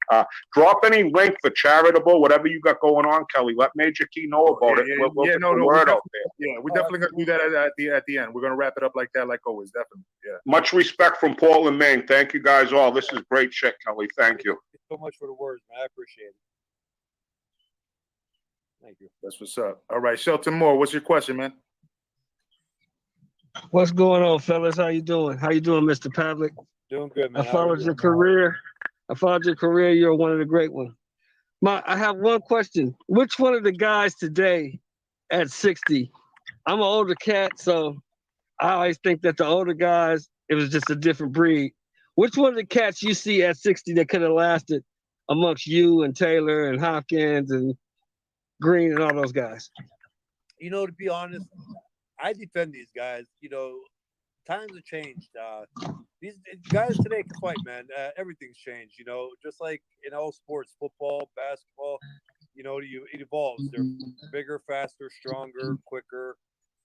S7: Drop any link for charitable, whatever you got going on, Kelly. Let Major Key know about it. We'll get the word out there.
S1: Yeah, we're definitely going to do that at the end. We're going to wrap it up like that, like always. Definitely. Yeah.
S7: Much respect from Portland, Maine. Thank you guys all. This is great shit, Kelly. Thank you.
S2: Thank you so much for the words, man. I appreciate it. Thank you.
S1: That's what's up. All right, Shelton Moore, what's your question, man?
S8: What's going on, fellas? How you doing? How you doing, Mr. Pavlik?
S2: Doing good, man.
S8: I followed your career. You're one of the great ones. I have one question. Which one of the guys today at 60? I'm an older cat, so I always think that the older guys, it was just a different breed. Which one of the cats you see at 60 that could have lasted amongst you and Taylor and Hopkins and Green and all those guys?
S2: To be honest, I defend these guys. Times have changed. These guys today can fight, man. Everything's changed. Just like in all sports, football, basketball. It evolves. They're bigger, faster, stronger, quicker.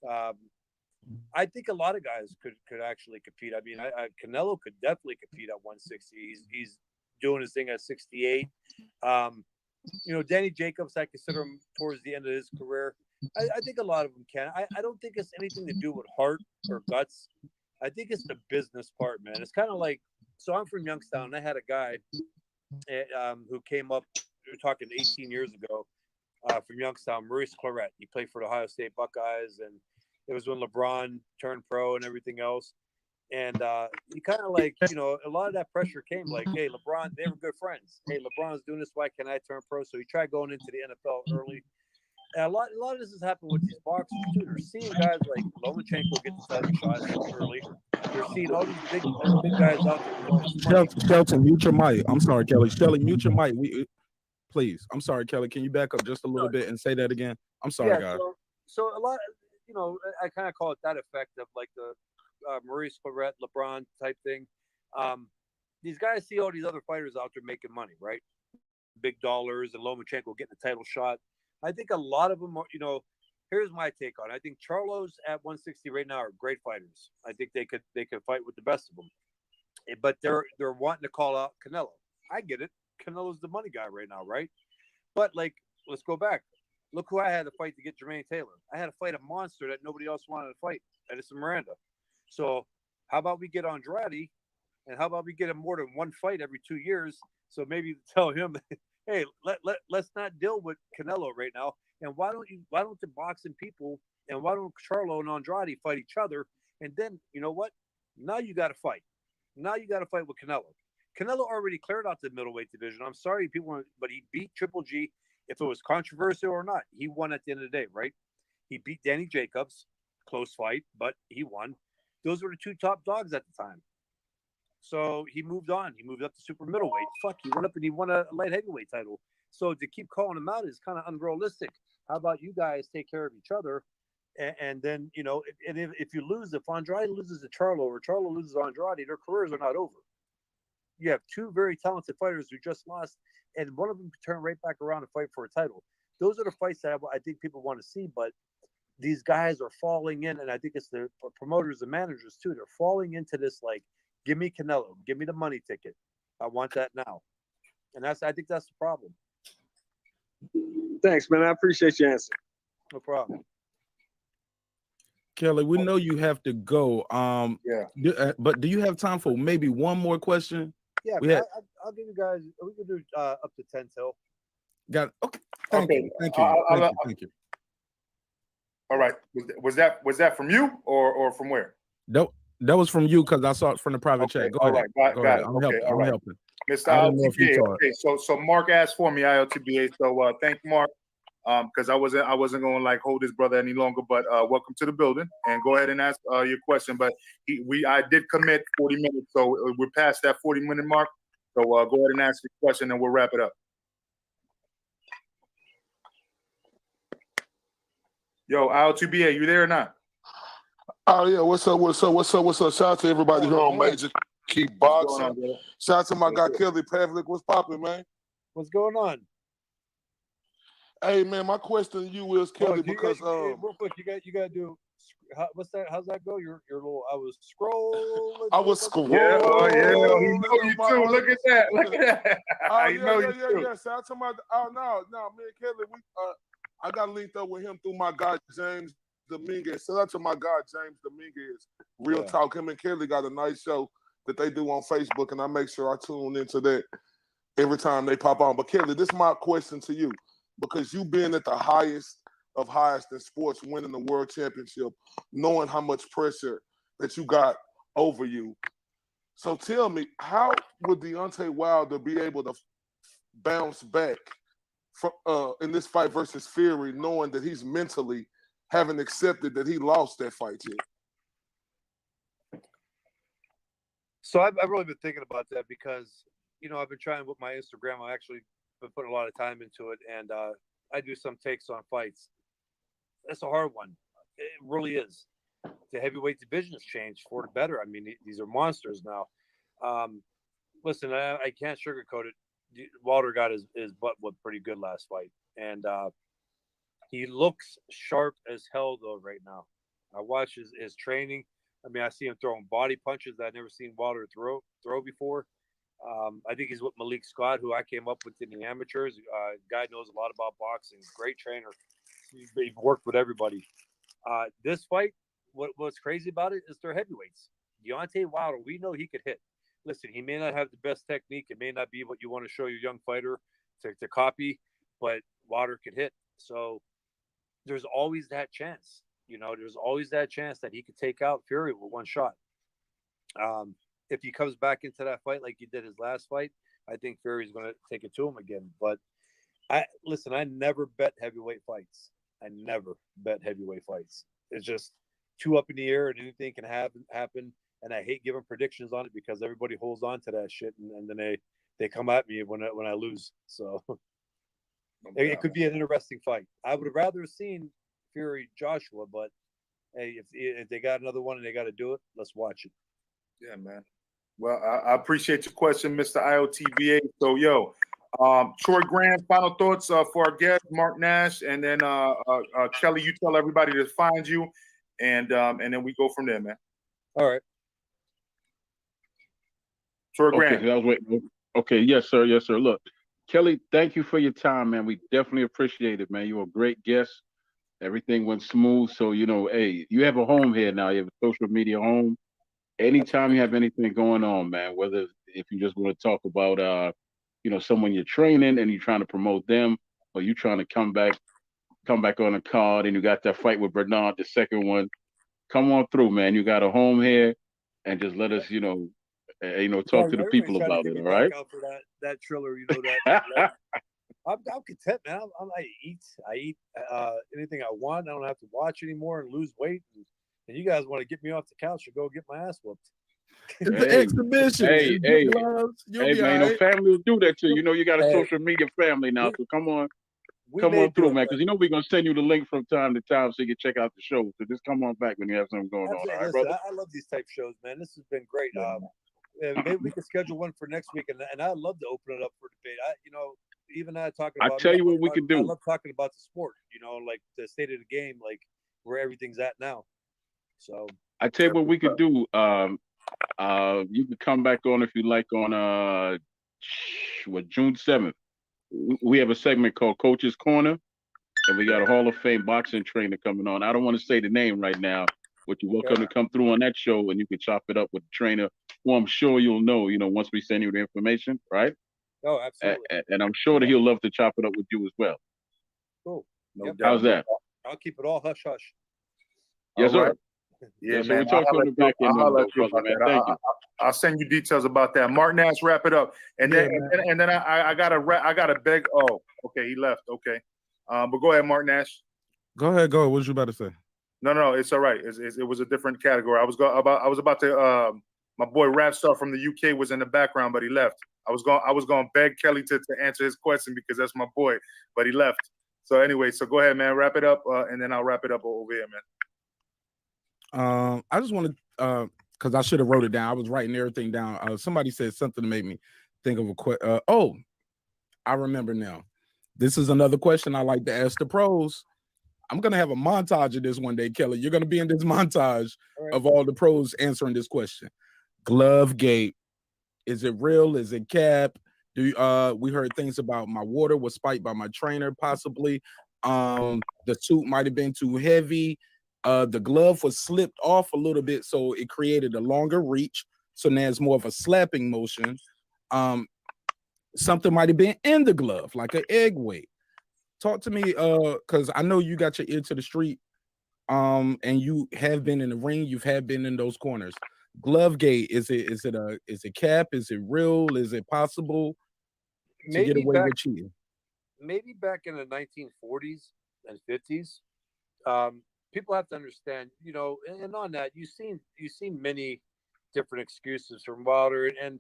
S2: I think a lot of guys could actually compete. I mean, Canelo could definitely compete at 160. He's doing his thing at 68. Danny Jacobs, I consider him towards the end of his career. I think a lot of them can. I don't think it's anything to do with heart or guts. I think it's the business part, man. It's kind of like, so I'm from Youngstown, and I had a guy who came up, we were talking 18 years ago, from Youngstown, Maurice Claret. He played for the Ohio State Buckeyes, and it was when LeBron turned pro and everything else. And he kind of like, a lot of that pressure came like, hey, LeBron, they were good friends. Hey, LeBron's doing this. Why can't I turn pro? So he tried going into the NFL early. And a lot of this has happened with these boxers too. They're seeing guys like Lomachenko get the title shot early. They're seeing all these big guys out there.
S4: Shelton, mute your mic. I'm sorry, Kelly. Shelly, mute your mic. Please. I'm sorry, Kelly. Can you back up just a little bit and say that again? I'm sorry, guys.
S2: So a lot, I kind of call it that effect of like the Maurice Claret, LeBron type thing. These guys see all these other fighters out there making money, right? Big dollars, and Lomachenko getting the title shot. I think a lot of them are, here's my take on it. I think Charlos at 160 right now are great fighters. I think they could fight with the best of them. But they're wanting to call out Canelo. I get it. Canelo's the money guy right now, right? But like, let's go back. Look who I had to fight to get Jermaine Taylor. I had to fight a monster that nobody else wanted to fight, Edison Miranda. So how about we get Andrade, and how about we get him more than one fight every 2 years? So maybe tell him, hey, let's not deal with Canelo right now. And why don't the boxing people, and why don't Charlo and Andrade fight each other, And then you know what? Now you got to fight. Now you got to fight with Canelo. Canelo already cleared out the middleweight division. I'm sorry, but he beat Triple G. If it was controversial or not, he won at the end of the day, right? He beat Danny Jacobs, close fight, but he won. Those were the two top dogs at the time. So he moved on. He moved up to super middleweight. Fuck, he went up and he won a light heavyweight title. So to keep calling him out is kind of unrealistic. How about you guys take care of each other? And then, you know, and if you lose, if Andrade loses to Charlo or Charlo loses to Andrade, their careers are not over. You have two very talented fighters who just lost, and one of them turn right back around and fight for a title. Those are the fights that I think people want to see, but these guys are falling in, and I think it's the promoters and managers too. They're falling into this like, give me Canelo, give me the money ticket. I want that now, and I think that's the problem.
S8: Thanks, man. I appreciate your answer.
S2: No problem.
S4: Kelly, we know you have to go.
S1: Yeah.
S4: But do you have time for maybe one more question?
S2: Yeah, I'll give you guys. We can do up to 10 till.
S4: Got it. Okay. Thank you. Thank you.
S1: All right. Was that from you or from where?
S4: That was from you because I saw it from the private chat. Go ahead.
S1: Got it.
S4: I'm helping.
S1: Mr. ILTBA. Okay, so Mark asked for me, ILTBA. So thank you, Mark. Because I wasn't going to like hold his brother any longer. But welcome to the building, and go ahead and ask your question. But I did commit 40 minutes, so we're past that 40-minute mark. So go ahead and ask your question, and we'll wrap it up. Yo, ILTBA, you there or not?
S9: Oh yeah, what's up? Shout out to everybody here on Major Keep Boxing. Shout out to my guy Kelly Pavlik. What's popping, man?
S2: What's going on?
S9: Hey man, my question to you is Kelly because
S2: real quick, you got to do what's that? How's that go? Your little I was scrolling.
S9: I was scrolling.
S1: Yeah, he know you too. Look at that. Look at that.
S9: Yeah. Shout out to my no, me and Kelly, I got linked up with him through my guy James Dominguez. Shout out to my guy James Dominguez. Real talk. Him and Kelly got a nice show that they do on Facebook, and I make sure I tune into that every time they pop on. But Kelly, this is my question to you. Because you being at the highest of highest in sports, winning the world championship, knowing how much pressure that you got over you. So tell me, how would Deontay Wilder be able to bounce back from, in this fight versus Fury, knowing that he's mentally haven't accepted that he lost that fight yet?
S2: So I've really been thinking about that because, you know, I've been trying with my Instagram. I actually been putting a lot of time into it, and I do some takes on fights. That's a hard one. It really is. The heavyweight division's changed for the better. I mean, these are monsters now. Listen, I can't sugarcoat it. Wilder got his butt whipped pretty good last fight, and he looks sharp as hell though right now. I watch his training. I mean, I see him throwing body punches that I've never seen Wilder throw before. I think he's with Malik Scott, who I came up with in the amateurs. Guy knows a lot about boxing. Great trainer. He's worked with everybody. This fight, what's crazy about it is they're heavyweights. Deontay Wilder, we know he could hit. Listen, he may not have the best technique. It may not be what you want to show your young fighter to copy, but Wilder could hit. So there's always that chance. You know, there's always that chance that he could take out Fury with one shot. If he comes back into that fight like he did his last fight, I think Fury's going to take it to him again. But I never bet heavyweight fights. I never bet heavyweight fights. It's just too up in the air and anything can happen. And I hate giving predictions on it because everybody holds on to that shit and then they come at me when I lose. So it could be an interesting fight. I would have rather seen Fury Joshua, but hey, if they got another one and they got to do it, let's watch it.
S1: Yeah, man. Well, I appreciate your question, Mr. IOTBA. So, Troy Graham, final thoughts for our guest, Mark Nash, and then Kelly, you tell everybody to find you, and then we go from there, man.
S2: All right.
S1: Troy Graham.
S3: Okay, I was waiting. Okay, yes, sir. Look, Kelly, thank you for your time, man. We definitely appreciate it, man. You're a great guest. Everything went smooth. So, hey, you have a home here now. You have a social media home. Anytime you have anything going on, man, whether if you just want to talk about, someone you're training and you're trying to promote them, or you trying to come back on a card and you got that fight with Bernard, the second one, come on through, man. You got a home here, and just let us, talk to the people
S2: Everybody's trying to
S3: about
S2: get
S3: it.
S2: me
S3: All
S2: back
S3: right.
S2: out for that Triller, I'm content, man. I eat anything I want. I don't have to watch anymore and lose weight. And you guys want to get me off the couch and go get my ass whooped.
S4: It's the
S3: Hey,
S4: exhibition.
S3: hey,
S4: It's
S3: hey,
S4: good gloves. You'll
S3: hey,
S4: be
S3: man.
S4: all right.
S3: Family will do that to you. You know, you got a
S2: Hey,
S3: social media family now, so come on
S2: we may do
S3: through,
S2: it,
S3: man.
S2: but
S3: Because we're gonna send you the link from time to time so you can check out the show. So just come on back when you have something going on. All
S2: absolutely.
S3: right,
S2: Listen,
S3: brother.
S2: I love these type shows, man. This has been great. Maybe we can schedule one for next week, and I'd love to open it up for debate. Even talking
S3: I
S2: about
S3: tell
S2: me,
S3: you what we can
S2: I
S3: do.
S2: love talking about the sport. Like the state of the game, like where everything's at now. So
S3: I tell you what we could do. You can come back on if you like on June 7th. We have a segment called Coach's Corner, and we got a Hall of Fame boxing trainer coming on. I don't want to say the name right now, but you're welcome to come through on that show, and you can chop it up with the trainer, who I'm sure you'll know. Once we send you the information, right?
S2: oh, absolutely,
S3: And I'm sure that he'll love to chop it up with you as well.
S2: cool.
S1: No
S2: Yep.
S1: doubt.
S3: How's that?
S2: I'll keep it all hush hush.
S3: Yes,
S1: All right.
S3: sir.
S1: Yeah,
S3: So
S1: man.
S3: we'll talk on the back end,
S1: I'll let you
S3: brother,
S1: about
S3: man.
S1: that.
S3: Thank you.
S1: I'll send you details about that. Martin Ash, wrap it up, and
S4: Yeah,
S1: then I gotta beg. Oh, okay, he left. Okay, but go ahead, Martin Ash.
S4: Go ahead, go. What you about to say?
S1: No, it's all right. It was a different category. I was about to. My boy Rapstar from the UK was in the background, but he left. I was going to beg Kelly to answer his question because that's my boy, but he left. So anyway, so go ahead, man. Wrap it up, and then I'll wrap it up over here, man.
S4: I just want to, because I should have wrote it down. I was writing everything down. Somebody said something to make me think of a question. Oh, I remember now. This is another question I like to ask the pros. I'm gonna have a montage of this one day, Kelly. You're gonna be in this montage of all the pros answering this question. Glove gate. Is it real? Is it cap? We heard things about my water was spiked by my trainer, possibly. The suit might have been too heavy. The glove was slipped off a little bit, so it created a longer reach. So now it's more of a slapping motion. Something might have been in the glove, like an egg weight. Talk to me, because I know you got your ear to the street, and you have been in the ring. You've been in those corners. Glove gate, is it cap? Is it real? Is it possible to get away with cheating?
S2: Maybe back in the 1940s and 50s, people have to understand, and on that, you've seen many different excuses from Wilder, and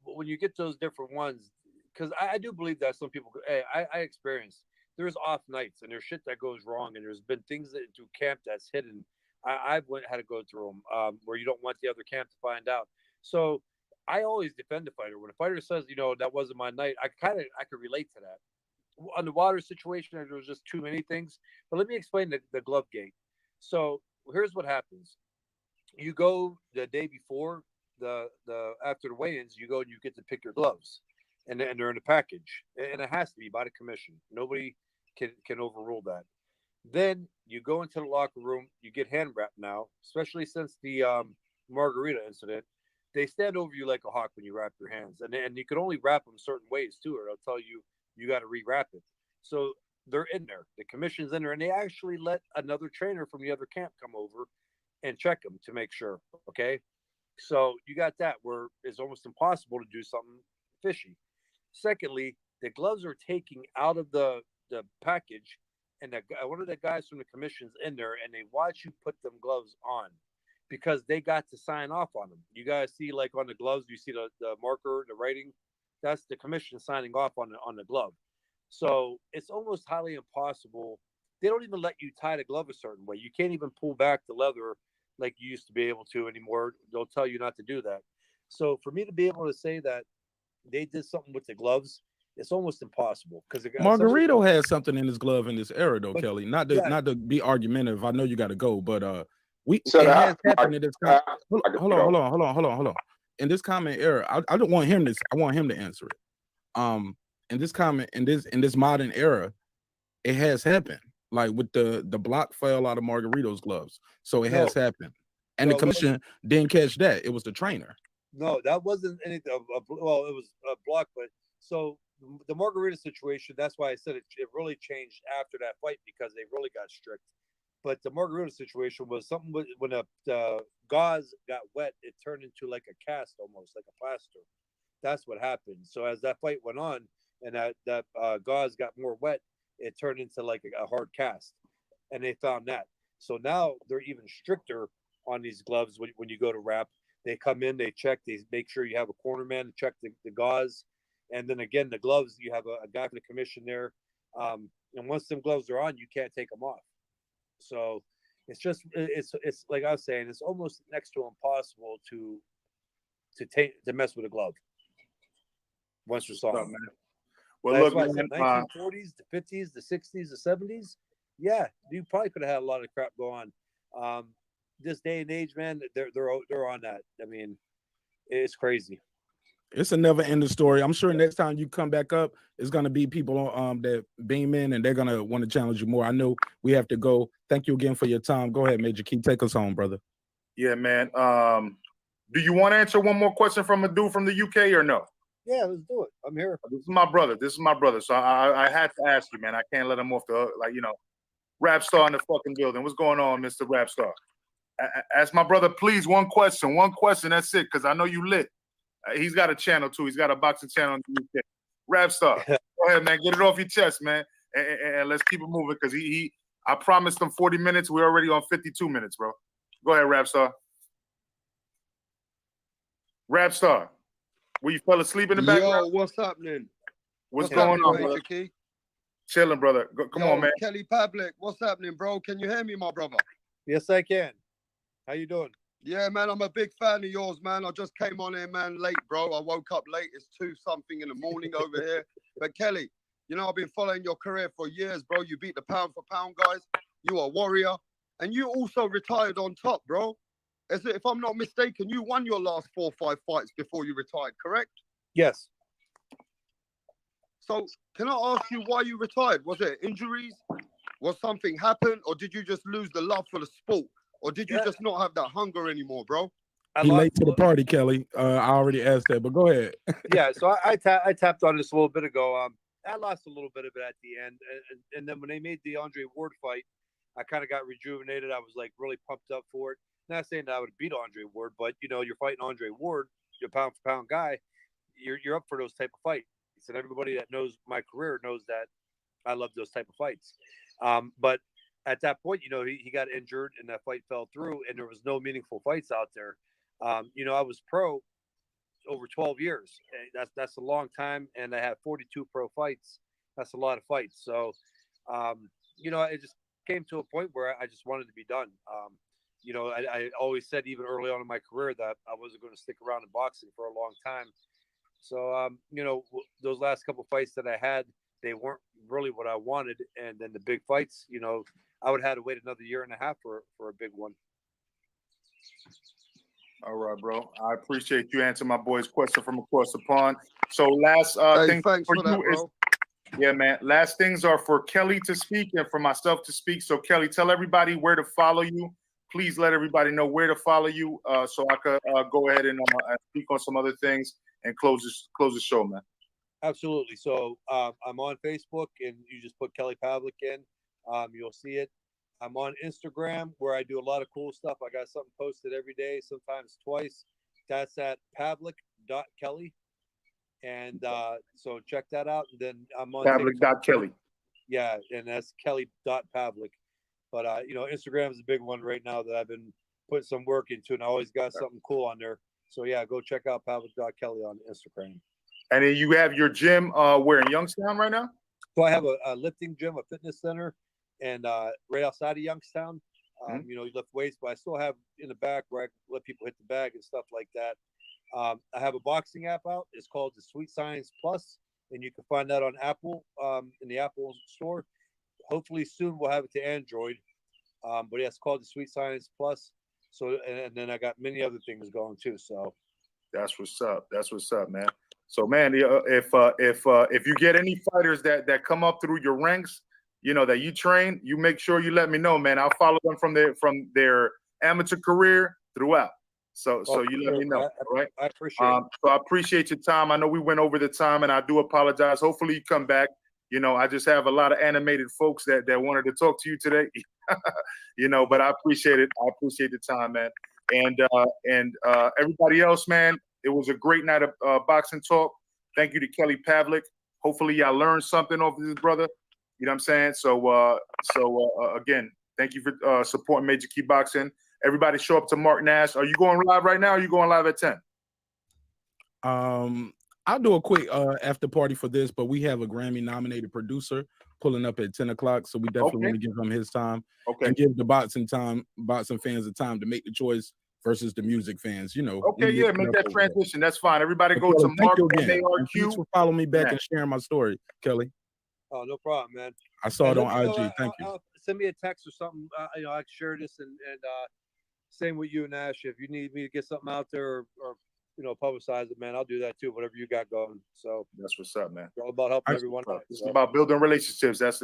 S2: when you get those different ones, because I do believe that some people, hey, I experienced, there's off nights and there's shit that goes wrong, and there's been things that through camp that's hidden. I've had to go through them where you don't want the other camp to find out. So I always defend the fighter. When a fighter says, that wasn't my night, I could relate to that. On the Wilder situation, there was just too many things. But let me explain the glove gate. So here's what happens. You go the day before the after the weigh-ins, you go and you get to pick your gloves, and they're in a package, and it has to be by the commission. Nobody can overrule that. Then you go into the locker room, you get hand wrapped now, especially since the margarita incident. They stand over you like a hawk when you wrap your hands, and you can only wrap them certain ways too, or they'll tell you got to rewrap it. So they're in there, the commission's in there, and they actually let another trainer from the other camp come over and check them to make sure. Okay, so you got that where it's almost impossible to do something fishy. Secondly, the gloves are taking out of the package, and one of the guys from the commission's in there, and they watch you put them gloves on because they got to sign off on them. You guys see, like on the gloves, you see the marker, the writing. That's the commission signing off on the glove. So it's almost highly impossible. They don't even let you tie the glove a certain way. You can't even pull back the leather like you used to be able to anymore. They'll tell you not to do that. So for me to be able to say that they did something with the gloves, it's almost impossible because
S4: Margarito had something in his glove in this era, though, Kelly. Not to
S2: yeah.
S4: not to be argumentative. I know you got to go, but it
S7: So
S4: has
S7: that-
S4: happened in this. Hold on. In this comment era, I don't want him to. I want him to answer it. In this comment, in this modern era, it has happened. Like with the block fell out of Margarito's gloves, so it has happened, and the commission didn't catch that. It was the trainer.
S2: No, that wasn't anything. Well, it was a block, but so the Margarita situation. That's why I said it really changed after that fight because they really got strict. But the margarita situation was something when the gauze got wet, it turned into like a cast, almost like a plaster. That's what happened. So as that fight went on, and that gauze got more wet, it turned into like a hard cast, and they found that. So now they're even stricter on these gloves when you go to wrap. They come in, they check, they make sure you have a corner man to check the gauze, and then again the gloves. You have a guy from the commission there, and once them gloves are on, you can't take them off. So it's like I was saying, it's almost next to impossible to mess with a glove once you're saw.
S1: Well,
S2: That's
S1: look,
S2: why
S1: man,
S2: I said 1940s, the 50s, the 60s, the 70s. Yeah, you probably could have had a lot of crap go on. This day and age, man, they're on that. I mean, it's crazy.
S4: It's a never ending story. I'm sure next time you come back up, it's gonna be people that beam in and they're gonna want to challenge you more. I know we have to go. Thank you again for your time. Go ahead, Major Key. Take us home, brother.
S1: Yeah, man. Do you want to answer one more question from a dude from the UK or no?
S2: Yeah, let's do it. I'm here.
S1: This is my brother. So I had to ask you, man. I can't let him off the hook. Like, Rap Star in the fucking building. What's going on, Mr. Rap Star? Ask my brother, please, one question. That's it, because I know you lit. He's got a channel too. He's got a boxing channel in the UK. Rap Star, go ahead, man. Get it off your chest, man, and let's keep it moving. Because I promised him 40 minutes. We're already on 52 minutes, bro. Go ahead, Rap Star. Rap Star, were you fell asleep in the background?
S10: Yo, what's happening?
S1: What's going on,
S10: Major
S1: brother?
S10: Key?
S1: Chilling, brother. Come on, man.
S10: Kelly Pavlik, what's happening, bro? Can you hear me, my brother?
S2: Yes, I can. How you doing?
S10: Yeah, man, I'm a big fan of yours, man. I just came on here, man, late, bro. I woke up late. It's 2-something in the morning over here. But Kelly, I've been following your career for years, bro. You beat the pound for pound guys. You are a warrior. And you also retired on top, bro. If I'm not mistaken, you won your last 4 or 5 fights before you retired, correct?
S2: Yes.
S10: So can I ask you why you retired? Was it injuries? Was something happen? Or did you just lose the love for the sport? Or did you just not have that hunger anymore, bro?
S4: He late to the party, Kelly. I already asked that, but go ahead.
S2: Yeah, so I tapped on this a little bit ago. I lost a little bit of it at the end, and then when they made the Andre Ward fight, I kind of got rejuvenated. I was like really pumped up for it. Not saying that I would beat Andre Ward, but you're fighting Andre Ward, you're a pound for pound guy. You're up for those type of fights, and everybody that knows my career knows that I love those type of fights. But at that point, he got injured and that fight fell through, and there was no meaningful fights out there. I was pro over 12 years. That's a long time, and I had 42 pro fights. That's a lot of fights. So, it just came to a point where I just wanted to be done. I always said, even early on in my career, that I wasn't going to stick around in boxing for a long time. So, those last couple fights that I had, they weren't really what I wanted. And then the big fights, I would have had to wait another year and a half for a big one.
S1: All right, bro. I appreciate you answering my boy's question from across the pond. So last thing
S10: thanks
S1: for
S10: that,
S1: you is,
S10: bro.
S1: yeah, man. Last things are for Kelly to speak and for myself to speak. So Kelly, tell everybody where to follow you. Please let everybody know where to follow you, so I could go ahead and speak on some other things and close the show, man.
S2: Absolutely. So I'm on Facebook, and you just put Kelly Pavlik in. You'll see it. I'm on Instagram, where I do a lot of cool stuff. I got something posted every day, sometimes twice. That's at pavlik.kelly. And so check that out. And then I'm on
S1: Pavlik.Kelly.
S2: Yeah, and that's kelly.pavlik. But Instagram is a big one right now that I've been putting some work into, and I always got something cool on there. So yeah, go check out pavlik.kelly on Instagram. And
S1: then you have your gym where in Youngstown right now?
S2: So I have a lifting gym, a fitness center, and right outside of Youngstown. You lift weights, but I still have in the back where I let people hit the bag and stuff like that. I have a boxing app out. It's called the Sweet Science Plus, and you can find that on Apple, in the Apple store. Hopefully soon we'll have it to Android. But yeah, it's called the Sweet Science Plus. So, and then I got many other things going too. So
S1: that's what's up. That's what's up, man. So, man, if you get any fighters that come up through your ranks, that you train, you make sure you let me know, man. I'll follow them from their amateur career throughout. So you let me know, right?
S2: I appreciate it.
S1: So I appreciate your time. I know we went over the time, and I do apologize. Hopefully you come back. I just have a lot of animated folks that wanted to talk to you today. But I appreciate it. I appreciate the time, man. And everybody else, man, it was a great night of boxing talk. Thank you to Kelly Pavlik. Hopefully, y'all learned something off of this brother. You know what I'm saying? So again, thank you for supporting Major Key Boxing. Everybody show up to Mark Nash. Are you going live right now? Or are you going live at 10?
S4: I'll do a quick after party for this, but we have a Grammy nominated producer pulling up at 10 o'clock. So we definitely want to give him his time and give the boxing fans the time to make the choice versus the music fans.
S1: Okay, yeah, make that transition. That's fine. Everybody go to
S4: Mark
S1: again.
S4: Thanks for following me back and sharing my story, Kelly.
S2: Oh, no problem, man.
S4: I saw it on IG. Thank you.
S2: Send me a text or something. I can share this and same with you, Nash. If you need me to get something out there or publicize it, man, I'll do that too. Whatever you got going. So
S1: that's what's up, man.
S2: It's all about helping everyone out.
S1: It's about building relationships. That's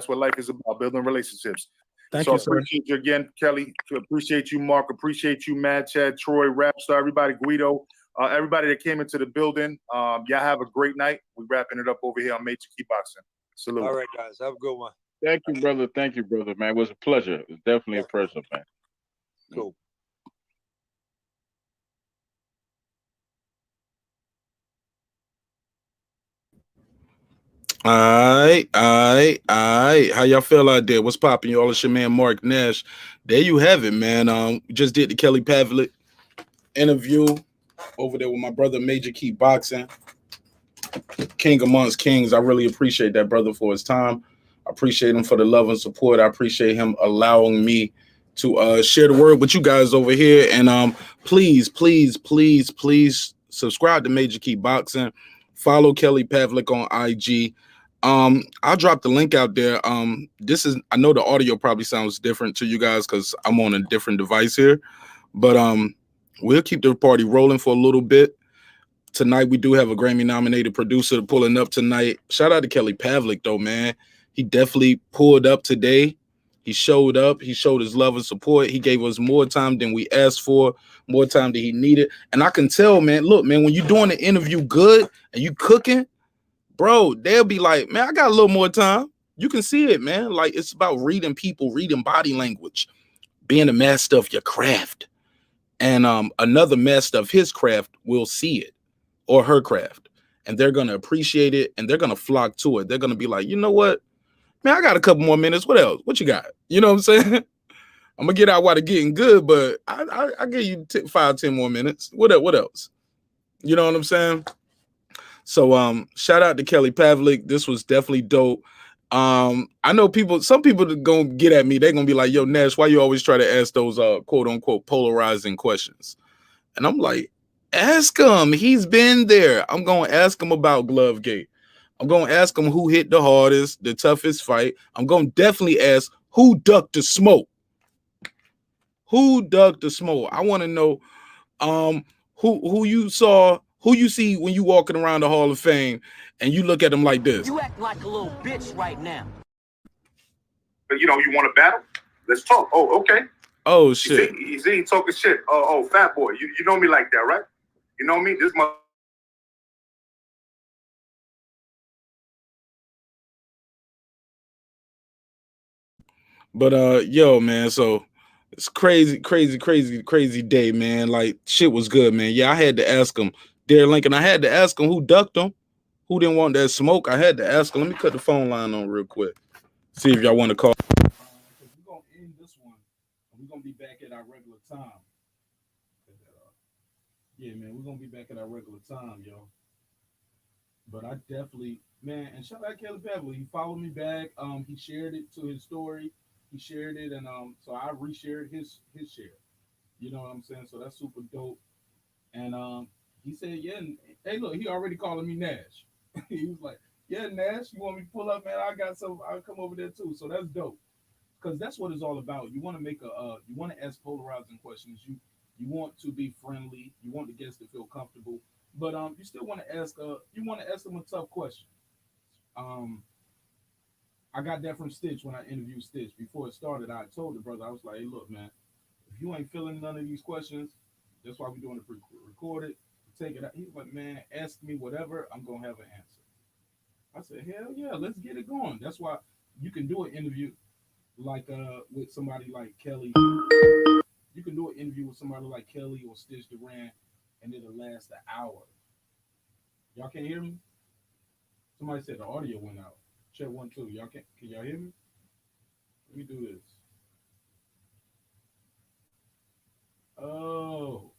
S1: what life is about. Building relationships.
S4: Thank you, sir.
S1: Appreciate you again, Kelly. Appreciate you, Mark. Appreciate you, Mad Chad, Troy, Rapstar, everybody, Guido, everybody that came into the building. Y'all have a great night. We're wrapping it up over here on Major Key Boxing. Salute.
S2: All right, guys. Have a good one.
S3: Thank you, brother. Thank you, brother, man. It was a pleasure. It was definitely a pleasure, man.
S2: Cool.
S4: All right. How y'all feel out there? What's popping, y'all? It's your man Mark Nash. There you have it, man. We just did the Kelly Pavlik interview over there with my brother Major Key Boxing, King amongst kings. I really appreciate that brother for his time. I appreciate him for the love and support. I appreciate him allowing me to share the word with you guys over here. And please subscribe to Major Key Boxing. Follow Kelly Pavlik on IG. I'll drop the link out there. I know the audio probably sounds different to you guys because I'm on a different device here, but we'll keep the party rolling for a little bit. Tonight we do have a Grammy nominated producer pulling up tonight. Shout out to Kelly Pavlik though, man. He definitely pulled up today. He showed up. He showed his love and support. He gave us more time than we asked for, more time than he needed. And I can tell, man, look, man, when you're doing the interview good and you cooking, bro, they'll be like, man, I got a little more time. You can see it, man. Like, it's about reading people, reading body language, being a master of your craft. And another master of his craft will see it or her craft. And they're going to appreciate it and they're going to flock to it. They're going to be like, you know what? Man, I got a couple more minutes. What else? What you got? You know what I'm saying? I'm going to get out while they're getting good, but I give you 5-10 more minutes. What else? You know what I'm saying? So shout out to Kelly Pavlik. This was definitely dope. I know some people are gonna get at me. They're gonna be like, yo, Nash, why you always try to ask those quote unquote polarizing questions? And I'm like, ask him. He's been there. I'm gonna ask him about Glovegate. I'm gonna ask him who hit the hardest, the toughest fight. I'm gonna definitely ask who ducked the smoke. Who ducked the smoke? I want to know who you saw. Who you see when you walking around the Hall of Fame and you look at them like this?
S11: You act like a little bitch right now.
S1: But you want to battle? Let's talk. Oh, okay.
S4: Oh shit.
S1: He talking shit. Oh, fat boy. You know me like that, right? You know me? This mother.
S4: But yo, man, so it's crazy day, man. Like shit was good, man. Yeah, I had to ask him. Darren Lincoln, I had to ask him who ducked him, who didn't want that smoke. I had to ask him. Let me cut the phone line on real quick. See if y'all want to call. We're gonna end this one. We're gonna be back at our regular time. Yeah, man, we're gonna be back at our regular time, yo. But I definitely, man, and shout out Kelly Pavlik. He followed me back. He shared it to his story. He shared it, and so I reshared his share. You know what I'm saying? So that's super dope. And he said, yeah, hey, look, he already calling me Nash. He was like, yeah, Nash, you want me to pull up, man? I'll come over there too. So that's dope. Because that's what it's all about. You want to you want to ask polarizing questions. You want to be friendly. You want the guests to feel comfortable. But you still want to ask them a tough question. I got that from Stitch when I interviewed Stitch. Before it started, I told the brother, I was like, hey, look, man, if you ain't feeling none of these questions, that's why we're doing it pre-recorded. Take it out. He was like, man, ask me whatever, I'm gonna have an answer. I said, hell yeah, let's get it going. That's why you can do an interview like with somebody like Kelly. You can do an interview with somebody like Kelly or Stitch Duran, and it'll last an hour. Y'all can't hear me? Somebody said the audio went out. Check 1 2. Y'all can y'all hear me? Let me do this. Oh.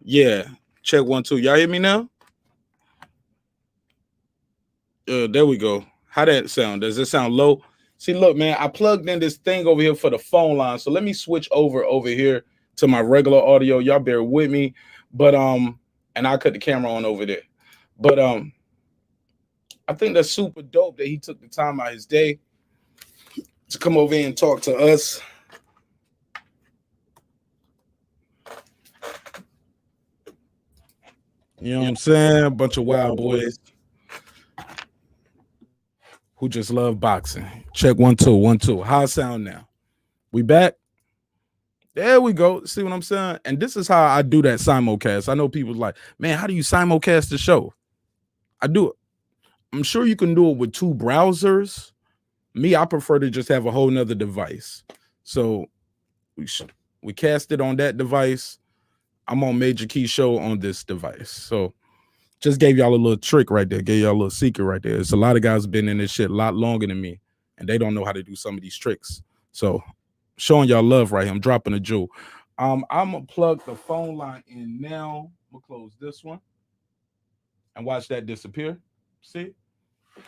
S4: Yeah. Check 1 2. Y'all hear me now? There we go. How that sound? Does it sound low? See, look, man, I plugged in this thing over here for the phone line. So let me switch over here to my regular audio. Y'all bear with me. But and I'll cut the camera on over there. But I think that's super dope that he took the time out of his day to come over here and talk to us. You know what I'm saying? A bunch of wild boys who just love boxing. Check 1 2 1 2. How it sound now? We back? There we go. See what I'm saying? And this is how I do that simulcast. I know people like, man, how do you simulcast the show? I do it. I'm sure you can do it with 2 browsers. Me, I prefer to just have a whole nother device. So we cast it on that device. I'm on Major Key Show on this device. So just gave y'all a little trick right there. Gave y'all a little secret right there. There's a lot of guys been in this shit a lot longer than me, and they don't know how to do some of these tricks. So showing y'all love right here. I'm dropping a jewel. I'm gonna plug the phone line in now. I'm gonna close this one and watch that disappear. See,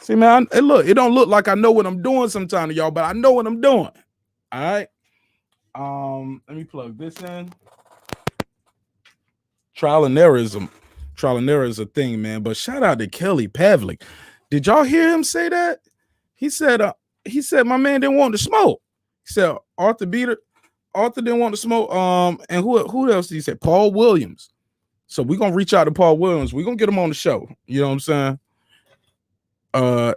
S4: man. It don't look like I know what I'm doing sometimes, y'all, but I know what I'm doing. All right. Let me plug this in. Trial and error is a thing, man. But shout out to Kelly Pavlik. Did y'all hear him say that? He said my man didn't want to smoke. He said Arthur didn't want to smoke. And who else did he say? Paul Williams. So we're gonna reach out to Paul Williams. We're gonna get him on the show. You know what I'm saying?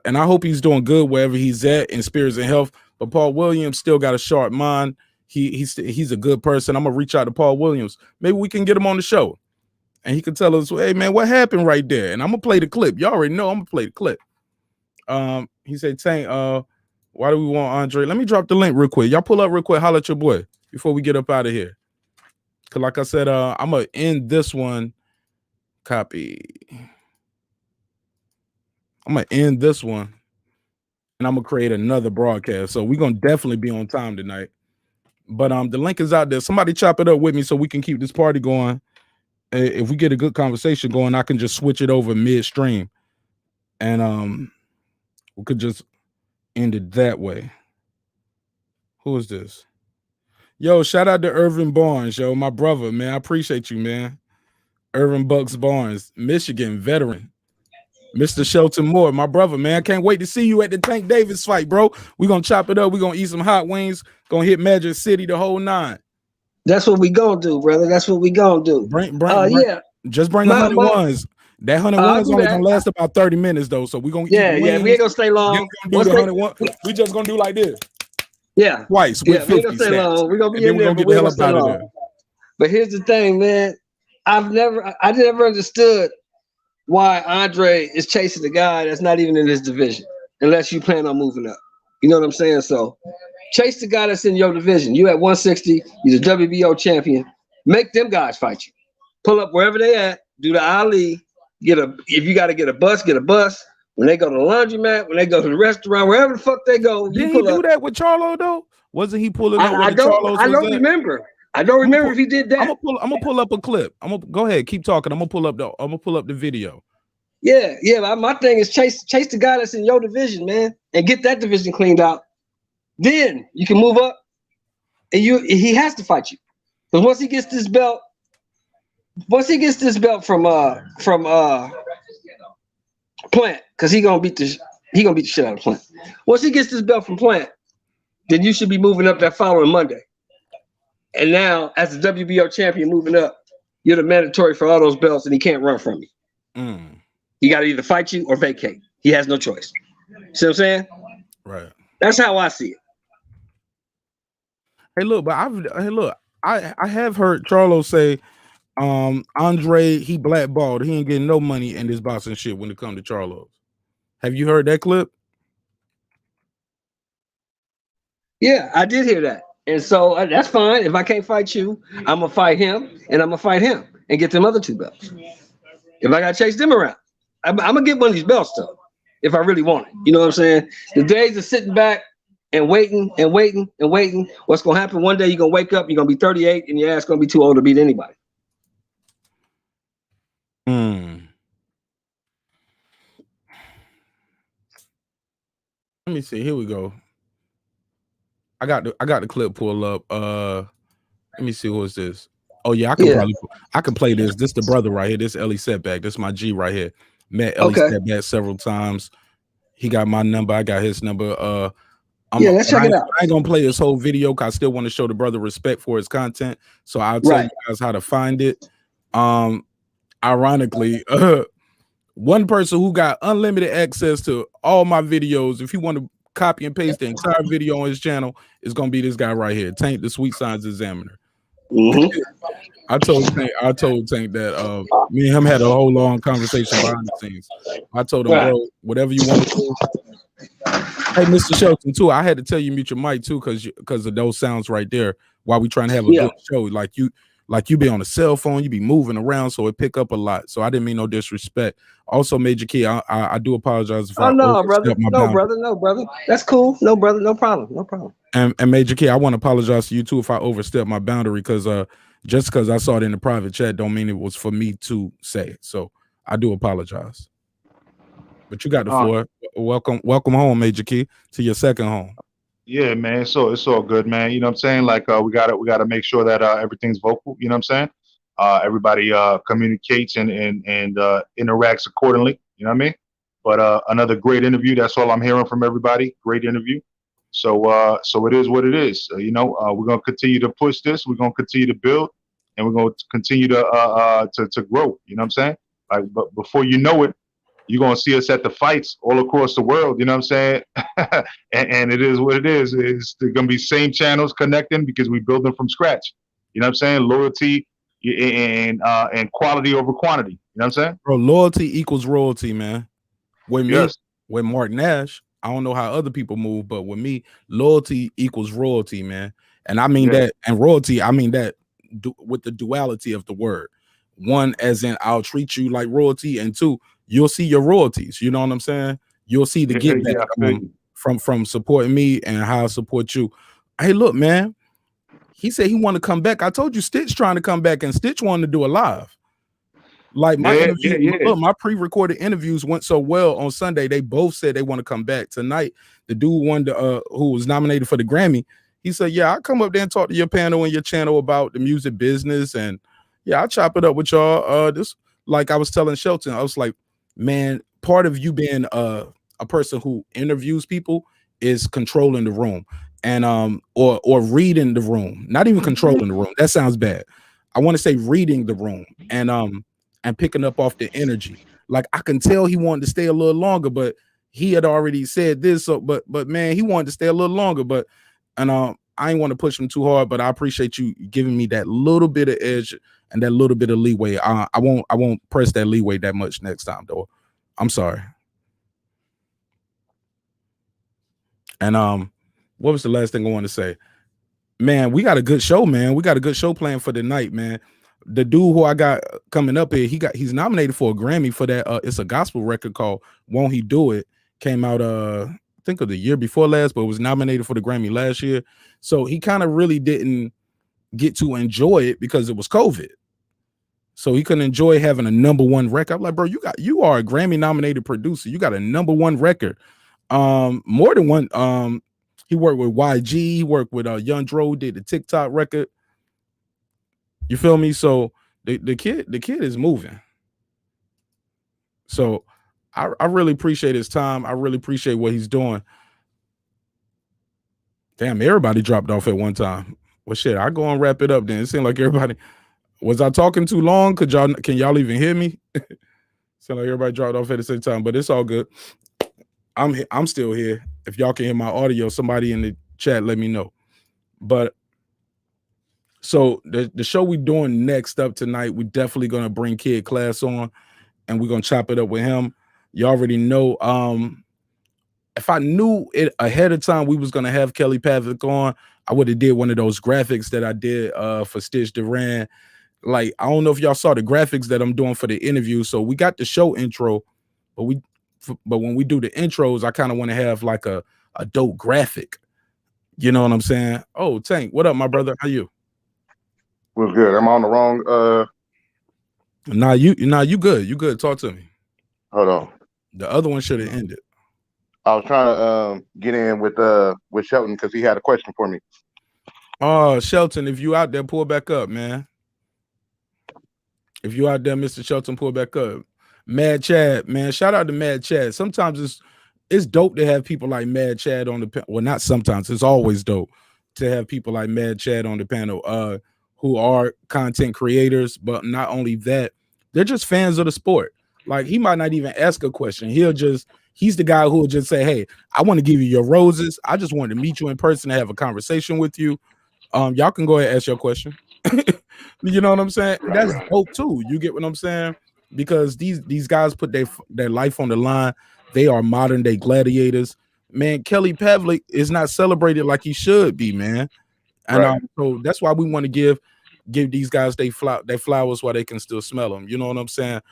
S4: And I hope he's doing good wherever he's at in spirits and health. But Paul Williams still got a sharp mind. He's a good person. I'm gonna reach out to Paul Williams. Maybe we can get him on the show. And he can tell us, hey man, what happened right there? And I'm gonna play the clip. Y'all already know I'm gonna play the clip. He said, Tank, why do we want Andre? Let me drop the link real quick. Y'all pull up real quick, holler at your boy before we get up out of here. Cause like I said, I'm gonna end this one. Copy. I'm gonna end this one and I'm gonna create another broadcast. So we're gonna definitely be on time tonight. But the link is out there. Somebody chop it up with me so we can keep this party going. If we get a good conversation going, I can just switch it over midstream, and we could just end it that way. Who is this? Yo, shout out to Irvin Barnes, yo, my brother, man. I appreciate you, man. Irvin Bucks Barnes, Michigan veteran. Mr. Shelton Moore, my brother, man. I can't wait to see you at the Tank Davis fight, bro. We're gonna chop it up. We're gonna eat some hot wings, gonna hit Magic City the whole 9.
S8: That's what we gonna do, brother. That's what we gonna do. Yeah.
S4: Just bring 100 ones. That 100 ones only gonna last about 30 minutes though. So we're gonna
S8: eat wings. We ain't gonna stay long.
S4: We just gonna do like this.
S8: Yeah.
S4: Twice with 50
S8: we ain't gonna stay long. We're gonna be in there,
S4: get the hell up out of there.
S8: But here's the thing, man. I never understood why Andre is chasing the guy that's not even in his division, unless you plan on moving up. You know what I'm saying? So chase the guy that's in your division. You at 160, he's a WBO champion. Make them guys fight you. Pull up wherever they at, do the Ali, if you got to get a bus, get a bus. When they go to the laundromat, when they go to the restaurant, wherever the fuck they go,
S4: did he do that with Charlo though? Wasn't he pulling up?
S8: I don't remember. I don't remember if he did that.
S4: I'm gonna pull up a clip. Go ahead, keep talking. I'm gonna pull up the video.
S8: Yeah. My thing is chase the guy that's in your division, man, and get that division cleaned out. Then you can move up, and he has to fight you. Because once he gets this belt from Plant, because he gonna beat the shit out of Plant. Once he gets this belt from Plant, then you should be moving up that following Monday. And now, as the WBO champion moving up, you're the mandatory for all those belts, and he can't run from you. He got to either fight you or vacate. He has no choice. See what I'm saying?
S4: Right.
S8: That's how I see it.
S4: Hey, look, but I have heard Charlo say, Andre, he blackballed. He ain't getting no money in this boxing shit when it come to Charlo. Have you heard that clip?
S8: Yeah, I did hear that. And so that's fine. If I can't fight you, I'm gonna fight him, and I'm gonna fight him and get them other 2 belts. If I gotta chase them around, I'm gonna get one of these belts though. If I really want it, you know what I'm saying? The days of sitting back and waiting and waiting and waiting. What's gonna happen? One day you're gonna wake up, you're gonna be 38, and your ass gonna be too old to beat anybody.
S4: Let me see. Here we go. I got the clip pull up. Let me see, what's this? Oh yeah, I can play this. This the brother right here. This Ellie Setback. This my G right here. Met Ellie Setback several times. He got my number. I got his number.
S8: Let's check it out.
S4: I ain't gonna play his whole video because I still want to show the brother respect for his content. So I'll tell you guys how to find it. Ironically, one person who got unlimited access to all my videos, if you want to copy and paste the entire video on his channel, is gonna be this guy right here, Tank the Sweet Signs Examiner. I told Tank that me and him had a whole long conversation behind the scenes. I told him, bro, whatever you want to do. Hey, Mr. Shelton, too. I had to tell you mute your mic too, because of those sounds right there. While we trying to have a good show, like you be on a cell phone, you be moving around, so it pick up a lot. So I didn't mean no disrespect. Also, Major Key, I do apologize if
S8: no, brother. That's cool. No, brother, no problem.
S4: And Major Key, I want to apologize to you too if I overstepped my boundary, because just because I saw it in the private chat don't mean it was for me to say it. So I do apologize. But you got the floor. Welcome home, Major Key, to your second home.
S1: Yeah, man. So it's all good, man. You know what I'm saying? Like we gotta make sure that everything's vocal. You know what I'm saying? Everybody communicates and interacts accordingly. You know what I mean? But another great interview. That's all I'm hearing from everybody. Great interview. So it is what it is. We're gonna continue to push this. We're gonna continue to build, and we're gonna continue to grow. You know what I'm saying? Like, but before you know it, you're gonna see us at the fights all across the world. You know what I'm saying? and it is what it is. It's gonna be same channels connecting because we build them from scratch. You know what I'm saying? Loyalty and quality over quantity. You know what I'm saying?
S4: Bro, loyalty equals royalty, man. With me, with Mark Nash, I don't know how other people move, but with me, loyalty equals royalty, man. And I mean that, and royalty, I mean that with the duality of the word. One, as in I'll treat you like royalty, and two, you'll see your royalties. You know what I'm saying? You'll see the get back from supporting me and how I support you. Hey, look, man. He said he want to come back. I told you Stitch trying to come back, and Stitch wanted to do a live. Like my interview, look, my pre-recorded interviews went so well on Sunday. They both said they want to come back tonight. The dude who was nominated for the Grammy, he said, "Yeah, I'll come up there and talk to your panel and your channel about the music business, and yeah, I'll chop it up with y'all." This, like I was telling Shelton, I was like, man, part of you being a person who interviews people is controlling the room, and or reading the room, not even controlling the room. That sounds bad. I want to say reading the room and picking up off the energy. Like I can tell he wanted to stay a little longer, but he had already said this. So, but man, he wanted to stay a little longer. But I ain't want to push him too hard. But I appreciate you giving me that little bit of edge and that little bit of leeway. I won't press that leeway that much next time, though. I'm sorry. And what was the last thing I want to say? Man, we got a good show, man. We got a good show planned for the night, man. The dude who I got coming up here, he's nominated for a Grammy for that. It's a gospel record called "Won't He Do It." Came out I think of the year before last, but was nominated for the Grammy last year. So he kind of really didn't get to enjoy it because it was COVID. So he couldn't enjoy having a #1 record. I'm like, bro, you are a Grammy nominated producer. You got a #1 record. More than one. He worked with YG. He worked with Young Dro. Did the TikTok record. You feel me? So the kid is moving. So I really appreciate his time. I really appreciate what he's doing. Damn, everybody dropped off at one time. Well, shit, I go and wrap it up then. It seemed like everybody. Was I talking too long? Can y'all even hear me? Sound like everybody dropped off at the same time, but it's all good. I'm still here. If y'all can hear my audio, somebody in the chat let me know. But So the show we doing next up tonight, we definitely gonna bring Kid Class on, and we're gonna chop it up with him. You already know. If I knew it ahead of time we was gonna have Kelly Pavlik on, I would have did one of those graphics that I did for Stitch Duran. Like, I don't know if y'all saw the graphics that I'm doing for the interview. So we got the show intro, but when we do the intros, I kind of want to have like a dope graphic. You know what I'm saying? Oh, Tank, what up, my brother? How you?
S12: Was good. I'm on the wrong.
S4: Nah, you good. You good. Talk to me.
S12: Hold on.
S4: The other one should have ended.
S12: I was trying to get in with Shelton because he had a question for me.
S4: Oh, Shelton, if you out there, pull back up, man. If you out there, Mr. Shelton, pull back up. Mad Chad, man. Shout out to Mad Chad. Sometimes it's dope to have people like Mad Chad on the panel. Well, not sometimes. It's always dope to have people like Mad Chad on the panel who are content creators, but not only that, they're just fans of the sport. Like, he might not even ask a question. He's the guy who will just say, hey, I want to give you your roses. I just wanted to meet you in person and have a conversation with you. Y'all can go ahead and ask your question. You know what I'm saying? That's dope too. You get what I'm saying? Because these guys put their life on the line. They are modern day gladiators. Man, Kelly Pavlik is not celebrated like he should be, man. And so that's why we want to give these guys their flowers while they can still smell them. You know what I'm saying?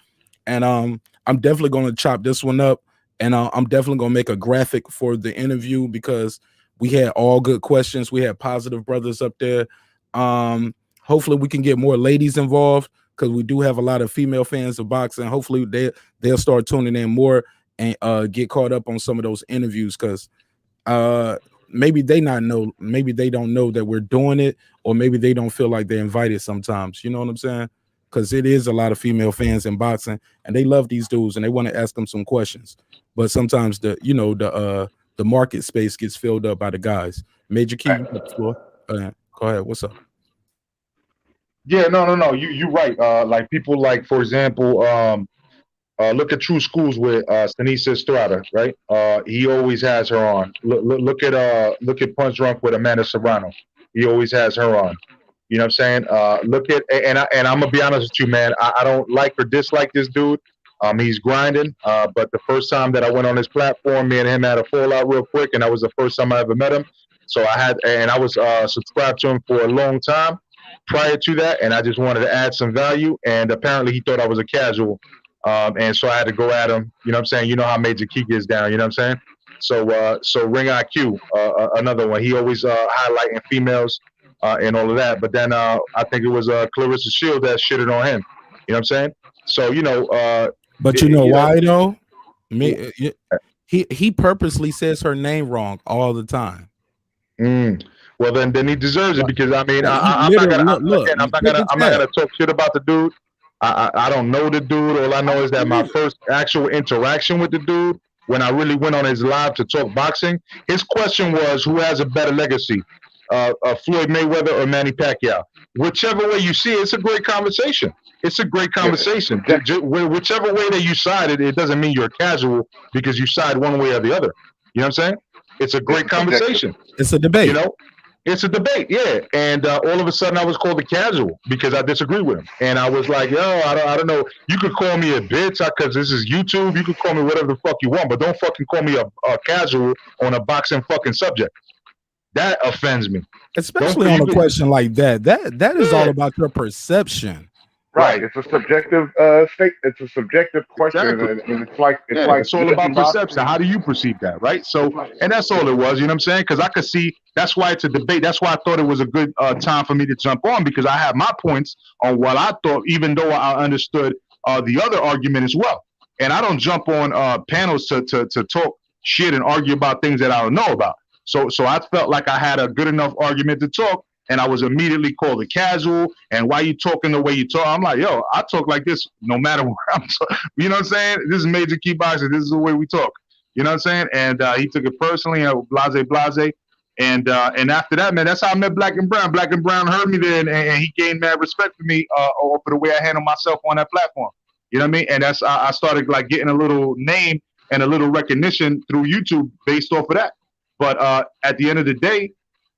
S4: And I'm definitely going to chop this one up, and I'm definitely going to make a graphic for the interview because we had all good questions. We had positive brothers up there. Hopefully we can get more ladies involved because we do have a lot of female fans of boxing. Hopefully they'll start tuning in more and get caught up on some of those interviews because maybe they don't know that we're doing it, or maybe they don't feel like they're invited sometimes. You know what I'm saying? Because it is a lot of female fans in boxing, and they love these dudes and they want to ask them some questions. But sometimes the market space gets filled up by the guys. Major Key, you got the floor. Go ahead. What's up?
S13: Yeah, no. You're right. Like people like, for example, look at True Schools with Stanisa Estrada, right? He always has her on. Look at Punch Drunk with Amanda Serrano. He always has her on. You know what I'm saying? Look at and I'm gonna be honest with you, man. I don't like or dislike this dude. He's grinding. But the first time that I went on his platform, me and him had a fallout real quick, and that was the first time I ever met him. So I was subscribed to him for a long time prior to that, and I just wanted to add some value. And apparently, he thought I was a casual. And so I had to go at him. You know what I'm saying? You know how Major Key gets down. You know what I'm saying? So Ring IQ, another one. He always highlighting females and all of that. But then I think it was Clarissa Shield that shitted on him. You know what I'm saying? So
S4: but you know why though? He purposely says her name wrong all the time.
S13: Well, then he deserves it because I'm not gonna talk shit about the dude. I don't know the dude. All I know is that my first actual interaction with the dude, when I really went on his live to talk boxing, his question was, who has a better legacy, Floyd Mayweather or Manny Pacquiao? Whichever way you see it, it's a great conversation. It's a great conversation. Whichever way that you side it doesn't mean you're casual because you side one way or the other. You know what I'm saying? It's a great conversation.
S4: It's a debate.
S13: You know? It's a debate, yeah. And all of a sudden, I was called a casual because I disagree with him. And I was like, yo, I don't know. You could call me a bitch because this is YouTube. You could call me whatever the fuck you want, but don't fucking call me a casual on a boxing fucking subject. That offends me.
S4: Especially on a question like that. That is all about your perception.
S12: Right. It's a subjective It's a subjective question, and it's
S13: all about perception. How do you perceive that, right? So, and that's all it was. You know what I'm saying? Because I could see that's why it's a debate. That's why I thought it was a good time for me to jump on because I have my points on what I thought, even though I understood the other argument as well. And I don't jump on panels to talk shit and argue about things that I don't know about. So I felt like I had a good enough argument to talk. And I was immediately called a casual. And why you talking the way you talk? I'm like, yo, I talk like this no matter where I'm talking. You know what I'm saying? This is Major Key Boxing. This is the way we talk. You know what I'm saying? And he took it personally, blase. And after that, man, that's how I met Black and Brown. Black and Brown heard me there, and he gained mad respect for me for the way I handle myself on that platform. You know what I mean? And that's I started like getting a little name and a little recognition through YouTube based off of that. But at the end of the day,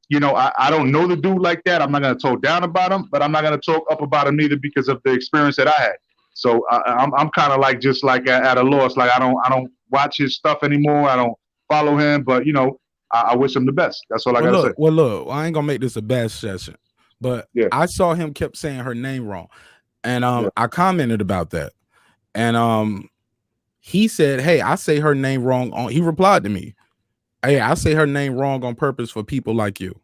S13: you know, I don't know the dude like that. I'm not gonna talk down about him, but I'm not gonna talk up about him either because of the experience that I had. So I'm kind of like just like at a loss. Like I don't watch his stuff anymore. I don't follow him, but you know, I wish him the best. That's all I gotta say.
S4: Well, look, I ain't gonna make this a bash session, but
S13: Yeah.
S4: I saw him kept saying her name wrong, and
S13: Yeah.
S4: I commented about that, and he said, "Hey, I say her name wrong." He replied to me, "Hey, I say her name wrong on purpose for people like you."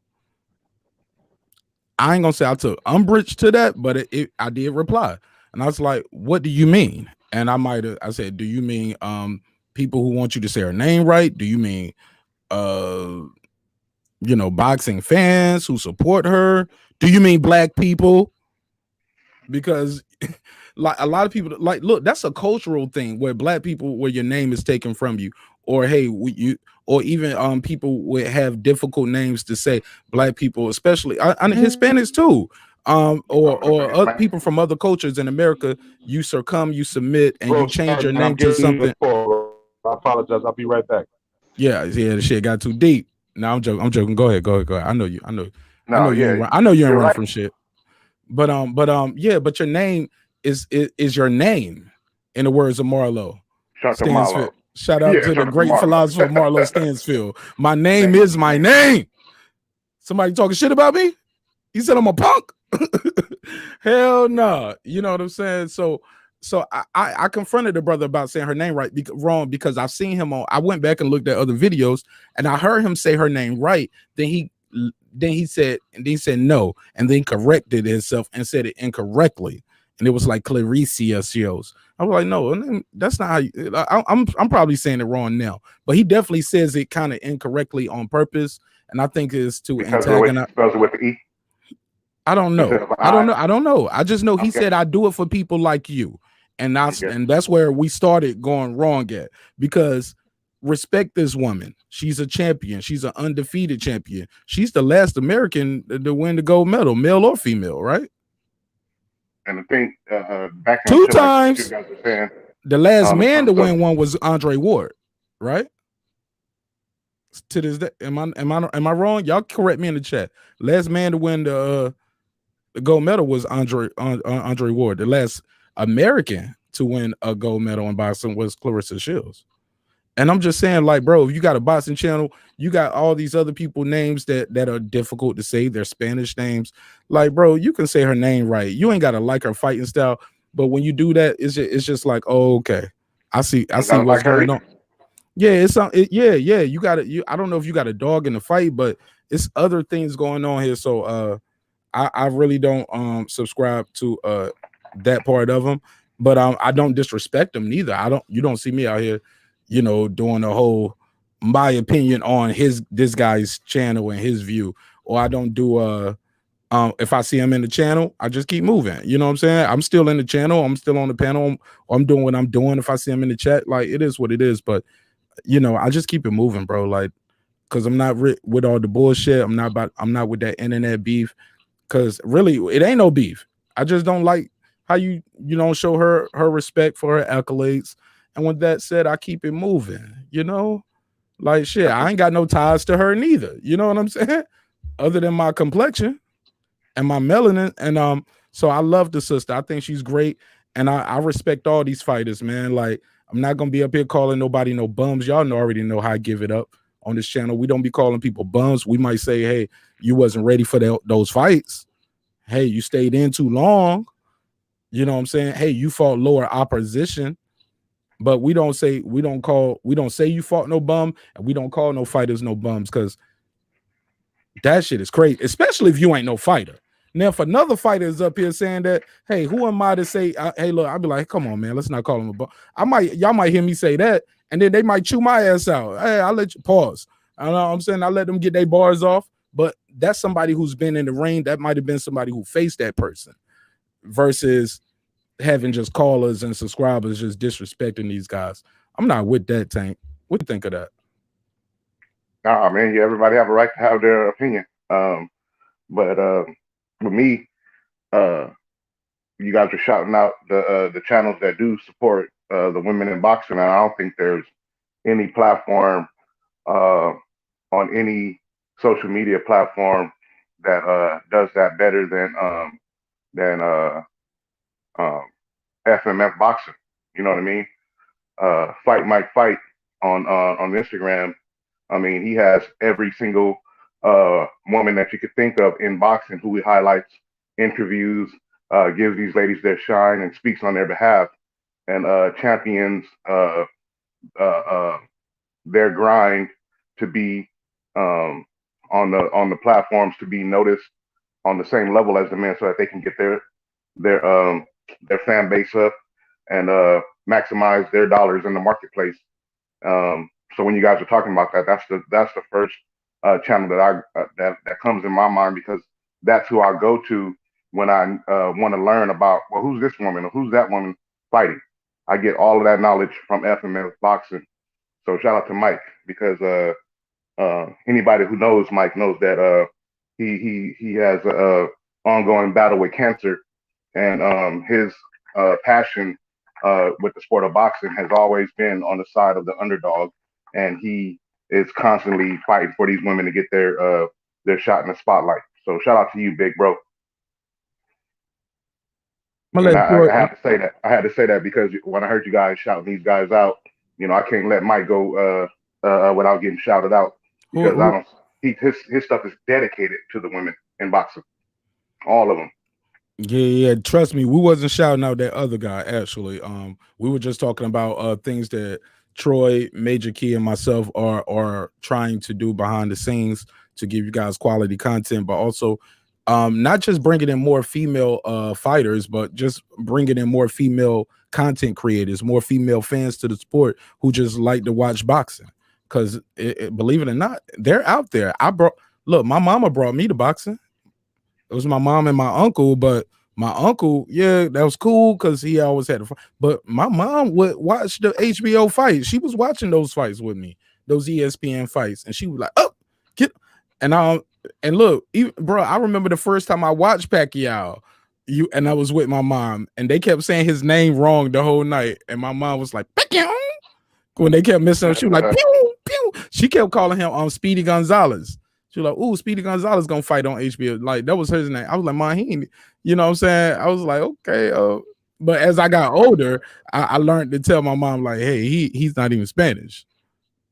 S4: I ain't gonna say I took umbrage to that, but I did reply, and I was like, "What do you mean?" And I said, "Do you mean people who want you to say her name right? Do you mean you know, boxing fans who support her? Do you mean black people?" Because like a lot of people, like, look, that's a cultural thing where black people, where your name is taken from you, or hey, you, or even people would have difficult names to say. Black people, especially, and Hispanics too, or other people from other cultures in America, you succumb, you submit, and
S13: Bro,
S4: you change your
S13: sorry, man, I'm
S4: name to
S13: getting
S4: something.
S13: this call, bro. I apologize. I'll be right back.
S4: Yeah, the shit got too deep. No, I'm joking. I'm joking. Go ahead. I know you. I know
S12: No,
S4: you
S12: yeah,
S4: ain't run. I know you ain't
S12: you're
S4: running
S12: right.
S4: from shit. But yeah, but your name is your name, in the words of Marlo
S12: Shout to
S4: Stansfield.
S12: Marlo.
S4: Shout out
S12: Yeah,
S4: to
S12: shout
S4: the
S12: out to
S4: great
S12: Marlo.
S4: philosopher Marlo Stansfield. My name is my name. Somebody talking shit about me? He said I'm a punk. Hell no. Nah. You know what I'm saying? So I confronted the brother about saying her name wrong because I've seen him on. I went back and looked at other videos and I heard him say her name right. Then he said no, and then corrected himself and said it incorrectly. And it was like Claricia shows. I was like, no, that's not how you, I'm probably saying it wrong now, but he definitely says it kind of incorrectly on purpose. And I think it's to
S12: Because of the way she
S4: antagonize.
S12: spells it with the E.
S4: I don't know.
S12: Instead of
S4: I don't
S12: I.
S4: know. I don't know. I just know he
S12: Okay.
S4: said I do it for people like you. And that's where we started going wrong at, because respect this woman. She's a champion. She's an undefeated champion. She's the last American to win the gold medal, male or female, right?
S12: And the thing, back on
S4: 2
S12: to like what you
S4: times.
S12: guys were saying.
S4: The last man to
S12: so-
S4: win one was Andre Ward, right? To this day, am I wrong? Y'all correct me in the chat. Last man to win the gold medal was Andre Ward. The last American to win a gold medal in boxing was Clarissa Shields. And I'm just saying, like, bro, if you got a boxing channel, you got all these other people names that are difficult to say. They're Spanish names. Like, bro, you can say her name right. You ain't gotta like her fighting style, but when you do that, it's just like, oh, okay, I see what's
S12: like
S4: going on. Yeah, yeah. You got it. I don't know if you got a dog in the fight, but it's other things going on here. So I really don't subscribe to that part of them, but I don't disrespect them neither. You don't see me out here, you know, doing a whole my opinion on this guy's channel and his view, or I don't do if I see him in the channel, I just keep moving. You know what I'm saying? I'm still in the channel, I'm still on the panel, I'm doing what I'm doing. If I see him in the chat, like, it is what it is. But you know, I just keep it moving, bro. Like, because I'm not with all the bullshit. I'm not with that internet beef. Because really, it ain't no beef. I just don't like how you don't show her respect for her accolades. And with that said, I keep it moving. You know, like, shit, I ain't got no ties to her neither. You know what I'm saying? Other than my complexion and my melanin. And so I love the sister. I think she's great. And I respect all these fighters, man. Like, I'm not gonna be up here calling nobody no bums. Y'all already know how I give it up on this channel. We don't be calling people bums. We might say, hey, you wasn't ready for those fights. Hey, you stayed in too long. You know what I'm saying? Hey, you fought lower opposition. But we don't say you fought no bum, and we don't call no fighters no bums, because that shit is crazy, especially if you ain't no fighter. Now, if another fighter is up here saying that, hey, who am I to say, hey, look, I'll be like, come on, man, let's not call him a bum. Y'all might hear me say that, and then they might chew my ass out. Hey, I'll let you pause. I know what I'm saying. I let them get their bars off, but that's somebody who's been in the ring. That might have been somebody who faced that person, versus having just callers and subscribers just disrespecting these guys. I'm not with that, Tank. What do you think of that?
S12: Nah, man, yeah, everybody have a right to have their opinion. But with me, you guys are shouting out the channels that do support the women in boxing, and I don't think there's any platform on any social media platform that does that better than FMF boxing. You know what I mean? Fight Mike Fight on Instagram. I mean, he has every single woman that you could think of in boxing who he highlights, interviews, gives these ladies their shine, and speaks on their behalf, and champions their grind to be on the platforms, to be noticed on the same level as the men, so that they can get their fan base up and maximize their dollars in the marketplace. So when you guys are talking about that, that's the first channel that comes in my mind, because that's who I go to when I want to learn about, well, who's this woman or who's that woman fighting. I get all of that knowledge from FMF boxing. So shout out to Mike, because anybody who knows Mike knows that he has a ongoing battle with cancer, and his passion with the sport of boxing has always been on the side of the underdog, and he is constantly fighting for these women to get their shot in the spotlight. So shout out to you, big bro. And I had to say that. I had to say that because when I heard you guys shouting these guys out, you know, I can't let Mike go without getting shouted out, because I don't. His stuff is dedicated to the women in boxing, all of them.
S4: Yeah. Trust me, we wasn't shouting out that other guy. Actually, we were just talking about things that Troy, Major Key, and myself are trying to do behind the scenes to give you guys quality content, but also not just bringing in more female fighters, but just bringing in more female content creators, more female fans to the sport who just like to watch boxing. Because believe it or not, they're out there. Look, my mama brought me to boxing. It was my mom and my uncle, but my uncle, yeah, that was cool because he always had a fight. But my mom would watch the HBO fights. She was watching those fights with me, those ESPN fights, and she was like, "Oh, get," and look, bro, I remember the first time I watched Pacquiao, and I was with my mom, and they kept saying his name wrong the whole night, and my mom was like, Pacquiao. When they kept missing him, she was like, pew, pew. She kept calling him Speedy Gonzalez. She was like, "Ooh, Speedy Gonzalez gonna fight on HBO." Like that was his name. I was like, "Man, he ain't," you know what I'm saying? I was like, okay. But as I got older, I learned to tell my mom, like, hey, he's not even Spanish.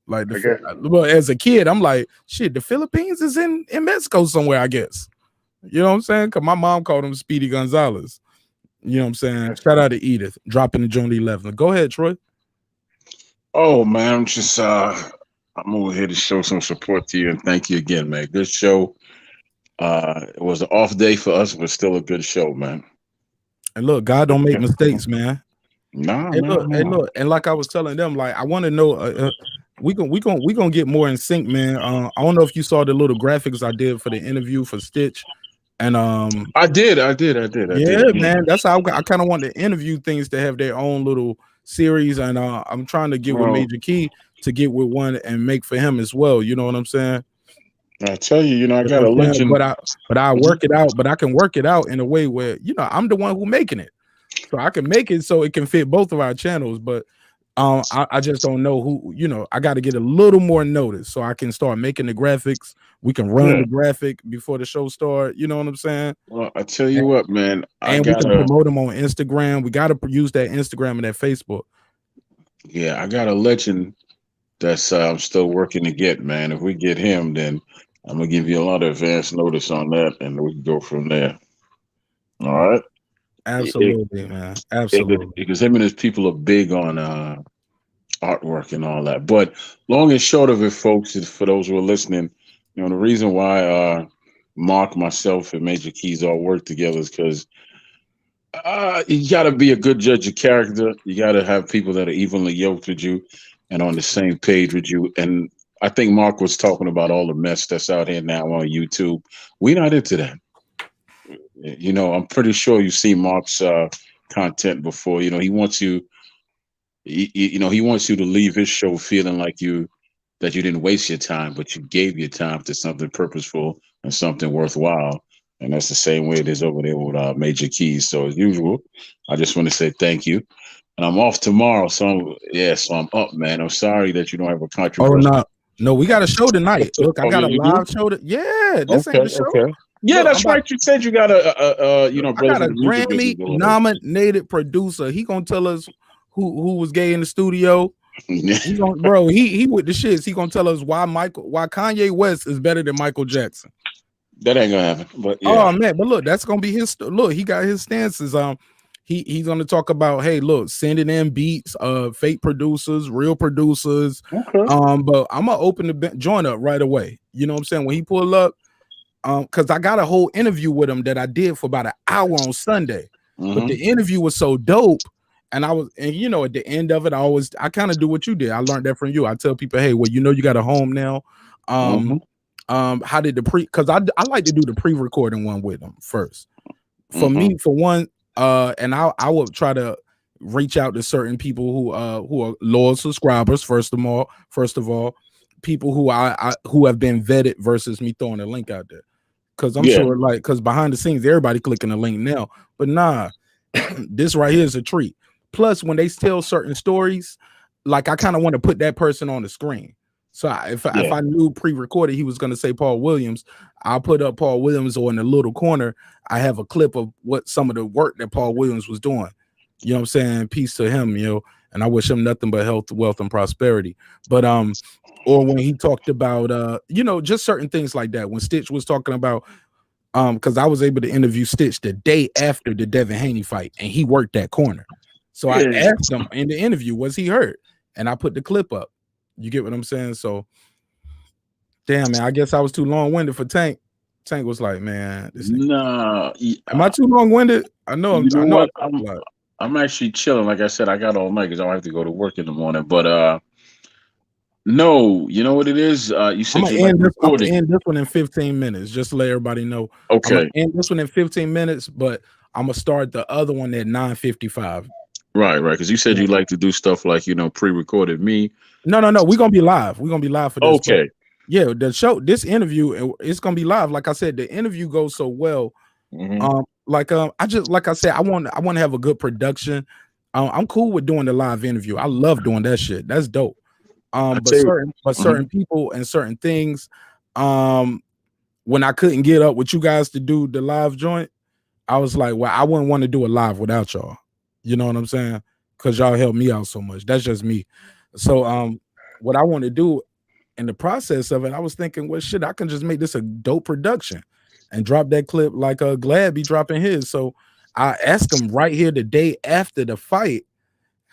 S4: Like but as a kid, I'm like, shit, the Philippines is in Mexico somewhere, I guess. You know what I'm saying? Because my mom called him Speedy Gonzalez. You know what I'm saying? Shout out to Edith, dropping the joint 11. Go ahead, Troy.
S3: Oh man, I'm just I'm over here to show some support to you and thank you again, man. Good show. It was an off day for us, but still a good show, man.
S4: And look, God don't make mistakes, man.
S3: Nah,
S4: and look, and like I was telling them, like I want to know, we gonna get more in sync, man. I don't know if you saw the little graphics I did for the interview for Stitch, and
S3: I did.
S4: Yeah, man, that's how I kind of want the interview things to have their own little series, and I'm trying to get with Major Key to get with one and make for him as well. You know what I'm saying?
S3: I tell you, I got a legend,
S4: but I work it out, but I can work it out in a way where I'm the one who making it, so I can make it so it can fit both of our channels. But I just don't know who. I got to get a little more notice so I can start making the graphics. We can run the graphic before the show start. You know what I'm saying?
S3: Well, I tell you what, man,
S4: we can promote them on Instagram. We got to use that Instagram and that Facebook.
S3: Yeah, I got a legend that's I'm still working to get, man. If we get him, then I'm gonna give you a lot of advance notice on that, and we can go from there. All right.
S4: Absolutely, man. Absolutely.
S3: Because him and his people are big on artwork and all that. But long and short of it, folks, is for those who are listening, the reason why Mark, myself, and Major Keys all work together is because you got to be a good judge of character. You got to have people that are evenly yoked with you and on the same page with you. And I think Mark was talking about all the mess that's out here now on YouTube. We're not into that. I'm pretty sure you've seen Mark's content before. He wants you. He wants you to leave his show feeling like that you didn't waste your time, but you gave your time to something purposeful and something worthwhile. And that's the same way it is over there with Major Keys. So as usual, I just want to say thank you. And I'm off tomorrow, so I'm up, man. I'm sorry that you don't have a controversy
S4: No, we got a show tonight. Look, I
S3: Oh,
S4: got
S3: yeah,
S4: a
S3: you do?
S4: live show. Yeah, this ain't
S3: Okay,
S4: the show.
S3: okay. Yeah,
S4: Look,
S3: that's right. You said you got a
S4: I
S3: brother
S4: got a
S3: from the music business
S4: Grammy
S3: or whatever.
S4: nominated producer. He gonna tell us who was gay in the studio.
S3: Yeah.
S4: He gonna, bro, he with the shits. He gonna tell us why Kanye West is better than Michael Jackson.
S3: That ain't gonna happen. But yeah.
S4: Oh man, but look, that's gonna be his look. He got his stances. He's gonna talk about, hey, look, sending in beats, fake producers, real producers.
S3: Okay.
S4: But I'm gonna open the joint up right away. You know what I'm saying? When he pull up, because I got a whole interview with him that I did for about an hour on Sunday. But the interview was so dope. And you know, at the end of it, I kind of do what you did. I learned that from you. I tell people, hey, well, you know, you got a home now. How did because I like to do the pre-recording one with them first. For me, for one, and I would try to reach out to certain people who are loyal subscribers, first of all, people who have been vetted versus me throwing a link out there. Because I'm sure, like, because behind the scenes, everybody clicking the link now. But nah, this right here is a treat. Plus, when they tell certain stories, like, I kind of want to put that person on the screen. So if I knew pre-recorded he was going to say Paul Williams, I'll put up Paul Williams, or in the little corner, I have a clip of what some of the work that Paul Williams was doing. You know what I'm saying? Peace to him, you know, and I wish him nothing but health, wealth, and prosperity. But or when he talked about you know, just certain things like that. When Stitch was talking about because I was able to interview Stitch the day after the Devin Haney fight, and he worked that corner. So I asked him in the interview, was he hurt? And I put the clip up. You get what I'm saying? So, damn, man, I guess I was too long-winded for Tank. Tank was like, man,
S3: nah.
S4: Am I too long-winded? I know.
S3: You know what?
S4: Like,
S3: I'm actually chilling. Like I said, I got all night because I have to go to work in the morning. But no, you know what it is? You said you like recording.
S4: I'm gonna end this one in 15 minutes, just to let everybody know.
S3: Okay.
S4: I'm gonna end this one in 15 minutes, but I'm gonna start the other one at 9:55.
S3: Right. Because you said you like to do stuff like, you know, pre-recorded me.
S4: No. We're gonna be live. We're gonna be live for this.
S3: Okay.
S4: Yeah, the show, this interview, it's gonna be live. Like I said, the interview goes so well. I just, like I said, I want to have a good production. I'm cool with doing the live interview. I love doing that shit. That's dope. But certain people and certain things, when I couldn't get up with you guys to do the live joint, I was like, well, I wouldn't want to do it live without y'all. You know what I'm saying? Because y'all help me out so much. That's just me. So what I want to do in the process of it, I was thinking, well, shit, I can just make this a dope production and drop that clip like Glad be dropping his. So I asked him right here the day after the fight,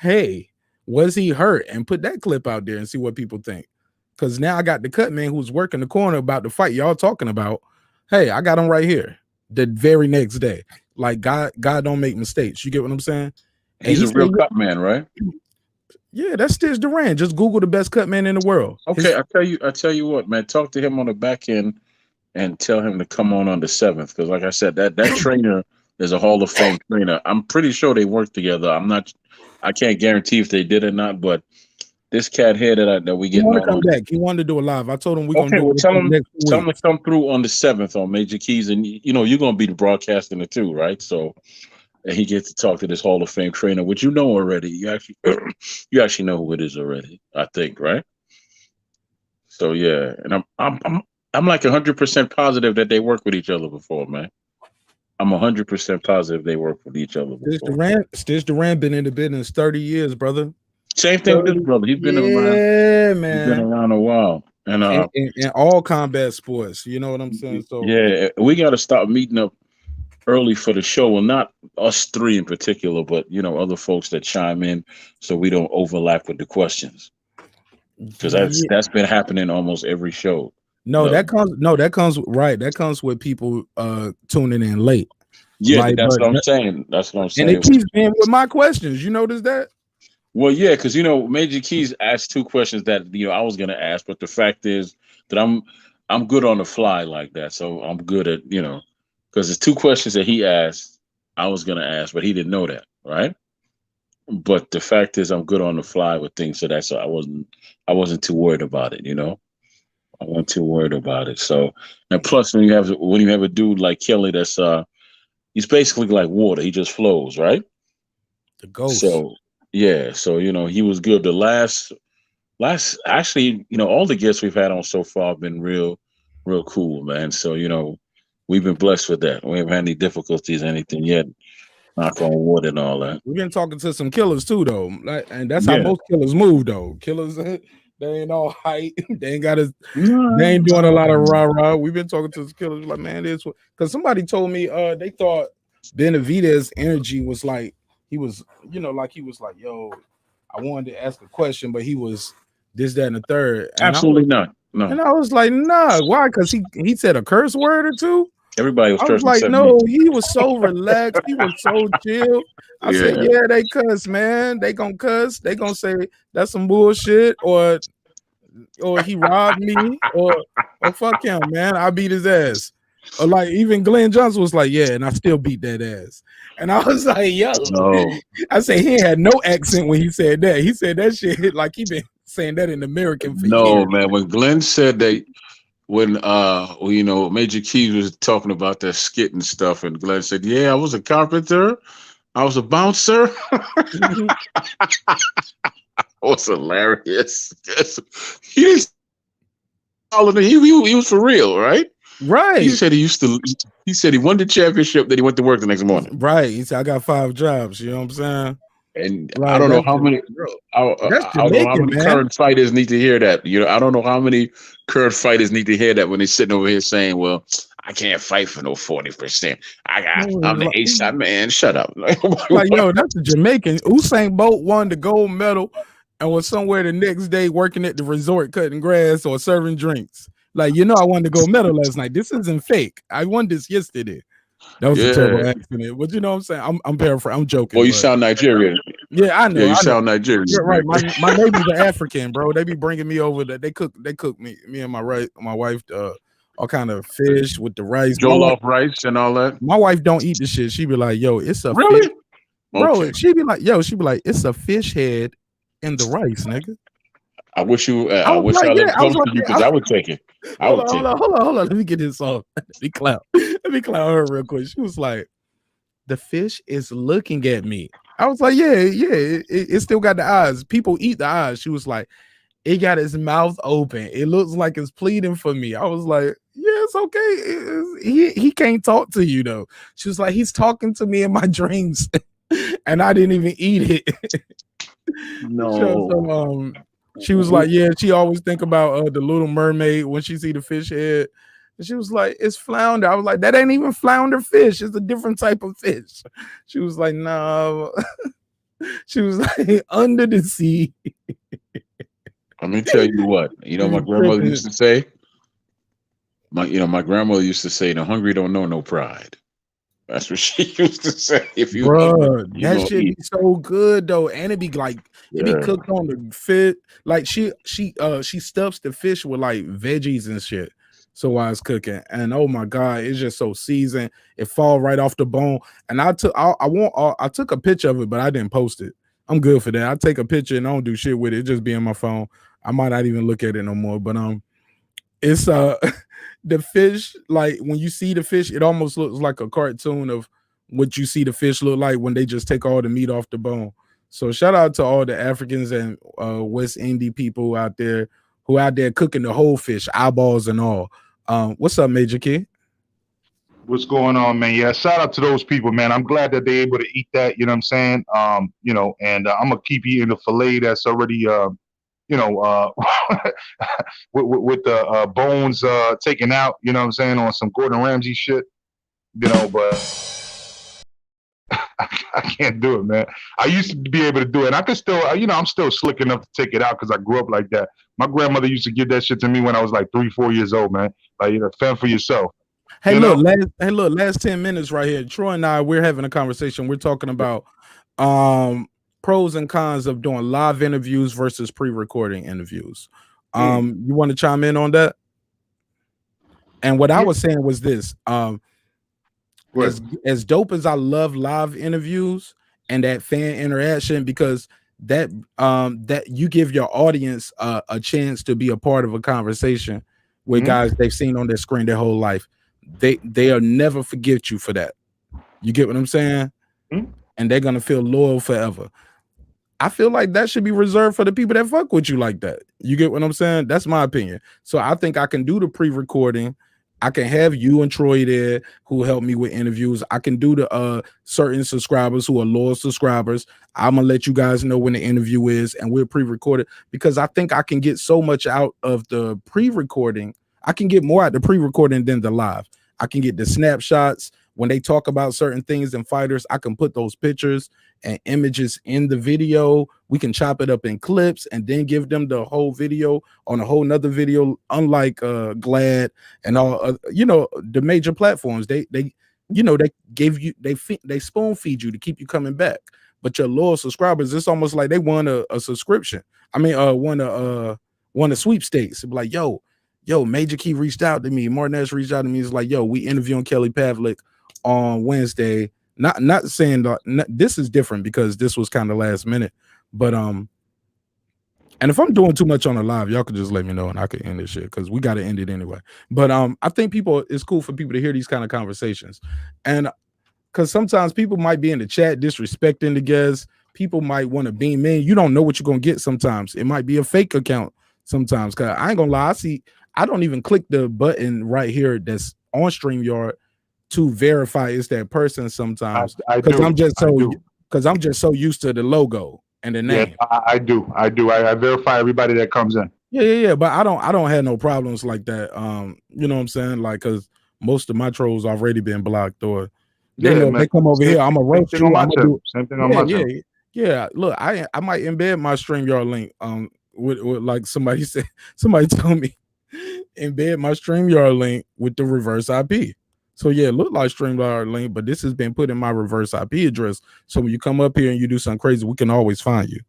S4: hey, was he hurt? And put that clip out there and see what people think. Because now I got the cut man who's working the corner about the fight y'all talking about. Hey, I got him right here the very next day. Like, God don't make mistakes. You get what I'm saying? And
S3: He's a real cut man, right?
S4: Yeah, that's Stitch Duran. Just Google the best cut man in the world.
S3: Okay, I tell you what, man. Talk to him on the back end and tell him to come on the 7th. Because like I said, that trainer is a Hall of Fame trainer. I'm pretty sure they work together. I can't guarantee if they did or not, but this cat here that we get
S4: on. Come back. He wanted to do it live. I told him we're gonna do it.
S3: Tell him to come through on the 7th on Major Keys, and you know you're gonna be the broadcasting it too, right? So and he gets to talk to this Hall of Fame trainer, which you know already. You actually know who it is already, I think, right? So yeah, and I'm like 100% positive that they worked with each other before, man. I'm 100% positive they worked with each other before.
S4: Stitch Duran been in the business 30 years, brother.
S3: Same thing with this brother. He's been around.
S4: Yeah, man.
S3: He's been around a while. And
S4: in all combat sports, you know what I'm saying? So
S3: yeah, we got to stop meeting up early for the show. Well, not us three in particular, but you know, other folks that chime in so we don't overlap with the questions. Because that's been happening almost every show.
S4: That comes with people tuning in late.
S3: Yeah, that's what I'm saying. That's what I'm saying.
S4: And it keeps being with my questions. You notice that?
S3: Well, yeah, because you know, Major Keys asked 2 questions that I was gonna ask, but the fact is that I'm good on the fly like that. So I'm good at, because there's 2 questions that he asked I was gonna ask, but he didn't know that, right? But the fact is I'm good on the fly with things, so that's I wasn't too worried about it, I wasn't too worried about it. So, and plus when you have a dude like Kelly that's he's basically like water, he just flows, right?
S4: The ghost.
S3: So yeah, so he was good. The last Actually, all the guests we've had on so far have been real cool, man. So, we've been blessed with that. We haven't had any difficulties, anything yet. Knock on wood and all that.
S4: We've been talking to some killers too, though, and that's how
S3: Yeah.
S4: most killers move, though. Killers, they ain't all hype. They ain't got they ain't doing a lot of rah-rah. We've been talking to some killers like, man, this because somebody told me they thought Benavidez' energy was like he was, like he was like, yo, I wanted to ask a question, but he was this, that, and the third. And
S3: Absolutely not. No.
S4: And I was like, nah, why? Because he said a curse word or two.
S3: Everybody was
S4: I was like, no, he was so relaxed. He was so chill. I said, yeah, they cuss, man. They gonna cuss. They gonna say that's some bullshit, or he robbed me, or fuck him, man. I beat his ass. Or like even Glenn Johnson was like, yeah, and I still beat that ass. And I was like, yo,
S3: no.
S4: I said he had no accent when he said that. He said that shit like he been saying that in American for years.
S3: Man. When Glenn said that. When Major Keys was talking about that skit and stuff, and Glenn said, "Yeah, I was a carpenter, I was a bouncer." That was hilarious. He didn't he was for real, right?
S4: Right.
S3: He said he said he won the championship, then he went to work the next morning.
S4: Right. He said, I got 5 jobs, you know what I'm saying?
S3: And like, I don't know how many I don't know how many current fighters need to hear that. I don't know how many current fighters need to hear that when they're sitting over here saying, well, I can't fight for no 40%. I'm the A-side man. Shut up.
S4: Like, yo, that's a Jamaican. Usain Bolt won the gold medal and was somewhere the next day working at the resort cutting grass or serving drinks. Like, I won the gold medal last night. This isn't fake. I won this yesterday. That was a terrible accident. But you know what I'm saying? I'm paraphrasing. I'm joking.
S3: Well, you sound Nigerian.
S4: Yeah, I know.
S3: Yeah, you sound Nigerian.
S4: You're right. My neighbors are African, bro. They be bringing me over. They cook me and my wife all kind of fish with the rice.
S3: Jollof rice and all that.
S4: My wife don't eat the shit. She be like, yo, it's a
S3: really?
S4: Fish. Bro, okay. She be like, it's a fish head in the rice, nigga.
S3: I wish I lived close to you because I would take it. Hold
S4: on. Let me get this off. Let me clown her real quick. She was like, the fish is looking at me. I was like, yeah, it still got the eyes. People eat the eyes. She was like, it got its mouth open. It looks like it's pleading for me. I was like, yeah, it's okay. He can't talk to you though. She was like, he's talking to me in my dreams, and I didn't even eat it.
S3: No.
S4: She was like, yeah, she always think about the Little Mermaid when she see the fish head. And she was like, it's flounder. I was like, that ain't even flounder fish. It's a different type of fish. She was like, no. She was like, under the sea.
S3: Let me tell you what. My grandmother used to say. My grandmother used to say, the hungry don't know no pride. That's what she used to say. If you,
S4: that shit be so good though, and it be like it be cooked on the fish. Like she stuffs the fish with like veggies and shit. So while it's cooking, and oh my god, it's just so seasoned. It fall right off the bone. And I took a picture of it, but I didn't post it. I'm good for that. I take a picture and I don't do shit with it. It just be in my phone. I might not even look at it no more. But it's the fish, like when you see the fish, it almost looks like a cartoon of what you see the fish look like when they just take all the meat off the bone. So shout out to all the Africans and West Indian people out there who out there cooking the whole fish, eyeballs and all. What's up, Major Kid?
S13: What's going on, man? Yeah, shout out to those people, man. I'm glad that they're able to eat that, you know what I'm saying? And I'm gonna keep eating the fillet that's already with the bones taken out, you know what I'm saying, on some Gordon Ramsay shit, but I can't do it, man. I used to be able to do it, and I can still, I'm still slick enough to take it out because I grew up like that. My grandmother used to give that shit to me when I was like 3-4 years old, man. Like, fend for yourself.
S4: Hey, last 10 minutes right here. Troy and I, we're having a conversation. We're talking about pros and cons of doing live interviews versus pre-recording interviews. You want to chime in on that? And what I was saying was this: as dope as I love live interviews and that fan interaction, because that you give your audience a chance to be a part of a conversation with guys they've seen on their screen their whole life. They'll never forget you for that. You get what I'm saying? And they're gonna feel loyal forever. I feel like that should be reserved for the people that fuck with you like that. You get what I'm saying? That's my opinion. So I think I can do the pre-recording. I can have you and Troy there who help me with interviews. I can do the certain subscribers who are loyal subscribers. I'm gonna let you guys know when the interview is, and we'll pre-record it because I think I can get so much out of the pre-recording. I can get more out the pre-recording than the live. I can get the snapshots when they talk about certain things and fighters. I can put those pictures and images in the video. We can chop it up in clips and then give them the whole video on a whole nother video, unlike Glad and all the major platforms. They gave you they spoon feed you to keep you coming back. But your loyal subscribers, it's almost like they won a subscription. I mean, won a sweepstakes. It'd be like, yo, Major Key reached out to me. Martinez reached out to me. It's like, yo, we interviewing Kelly Pavlik on Wednesday. Not saying this is different because this was kind of last minute, but and if I'm doing too much on the live, y'all could just let me know and I could end this shit because we got to end it anyway. But I think it's cool for people to hear these kind of conversations, and because sometimes people might be in the chat disrespecting the guests. People might want to beam in. You don't know what you're gonna get. Sometimes it might be a fake account. Sometimes, cause I ain't gonna lie, I don't even click the button right here that's on StreamYard to verify it's that person sometimes because I'm just so used to the logo and the name.
S13: Yeah, I do. I verify everybody that comes in.
S4: Yeah. But I don't have no problems like that. You know what I'm saying? Like, cause most of my trolls already been blocked or they know they come over here. I'm a roast you.
S13: Same thing on my channel.
S4: Yeah. Look, I might embed my StreamYard link. With like somebody told me embed my StreamYard link with the reverse IP. So yeah, it looked like StreamYard link, but this has been put in my reverse IP address. So when you come up here and you do something crazy, we can always find you.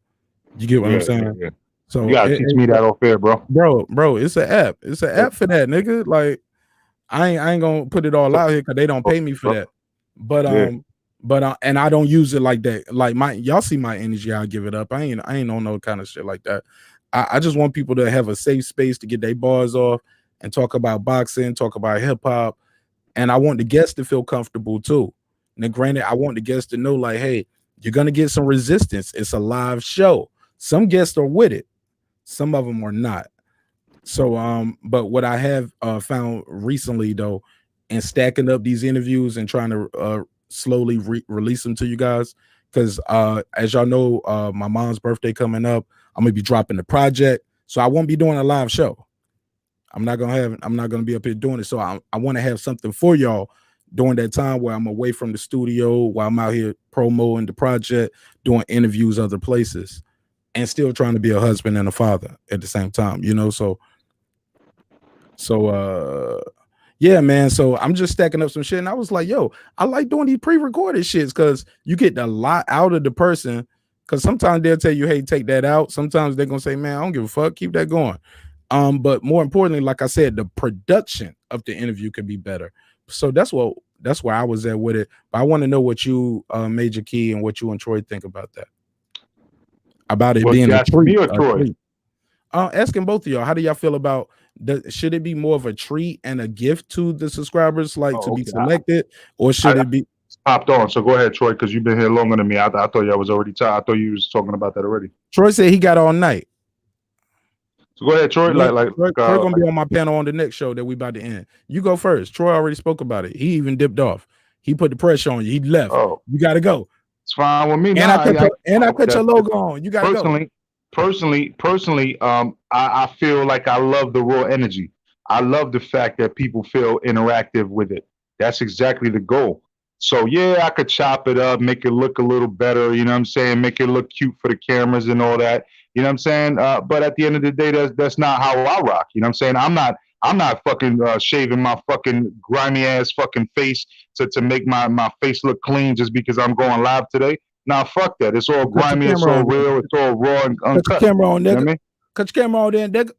S4: You get what I'm saying?
S13: Yeah. So you gotta teach me that off air, bro.
S4: Bro, it's an app. It's an app for that, nigga. Like I ain't gonna put it all out here because they don't pay me for that. But and I don't use it like that. Like y'all see my energy, I'll give it up. I ain't on no kind of shit like that. I just want people to have a safe space to get their bars off and talk about boxing, talk about hip hop. And I want the guests to feel comfortable too. Now, granted, I want the guests to know, like, hey, you're gonna get some resistance. It's a live show. Some guests are with it, some of them are not. So, but what I have found recently, though, in stacking up these interviews and trying to slowly release them to you guys, because as y'all know, my mom's birthday coming up. I'm gonna be dropping the project, so I won't be doing a live show. I'm not gonna be up here doing it. So I want to have something for y'all during that time where I'm away from the studio, while I'm out here promoting the project, doing interviews other places, and still trying to be a husband and a father at the same time, you know. So yeah, man. So I'm just stacking up some shit, and I was like, yo, I like doing these pre-recorded shits because you get a lot out of the person. Because sometimes they'll tell you, hey, take that out. Sometimes they're gonna say, man, I don't give a fuck, keep that going. But more importantly, like I said, the production of the interview could be better. So that's where I was at with it. But I want to know what you, Major Key, and what you and Troy think about that. About it being a treat.
S13: Me or Troy?
S4: Asking both of y'all, how do y'all feel about should it be more of a treat and a gift to the subscribers, like to be selected, or should it be
S13: popped on? So go ahead, Troy, because you've been here longer than me. I thought y'all was already tired. I thought you was talking about that already.
S4: Troy said he got all night.
S13: So go ahead, Troy.
S4: Troy gonna be on my panel on the next show that we about to end. You go first. Troy already spoke about it. He even dipped off. He put the pressure on you. He left. Oh, you got to go.
S13: It's fine with me.
S4: And I put your logo on. You got to go.
S13: Personally, I feel like I love the raw energy. I love the fact that people feel interactive with it. That's exactly the goal. So yeah, I could chop it up, make it look a little better. You know what I'm saying? Make it look cute for the cameras and all that. You know what I'm saying? But at the end of the day, that's not how I rock. You know what I'm saying? I'm not fucking shaving my fucking grimy ass fucking face to make my face look clean just because I'm going live today. Nah, fuck that. It's all grimy, it's all real, it's all raw and uncut.
S4: Cut your camera on, nigga.
S13: You know what I mean?
S4: Cut your camera on then, nigga.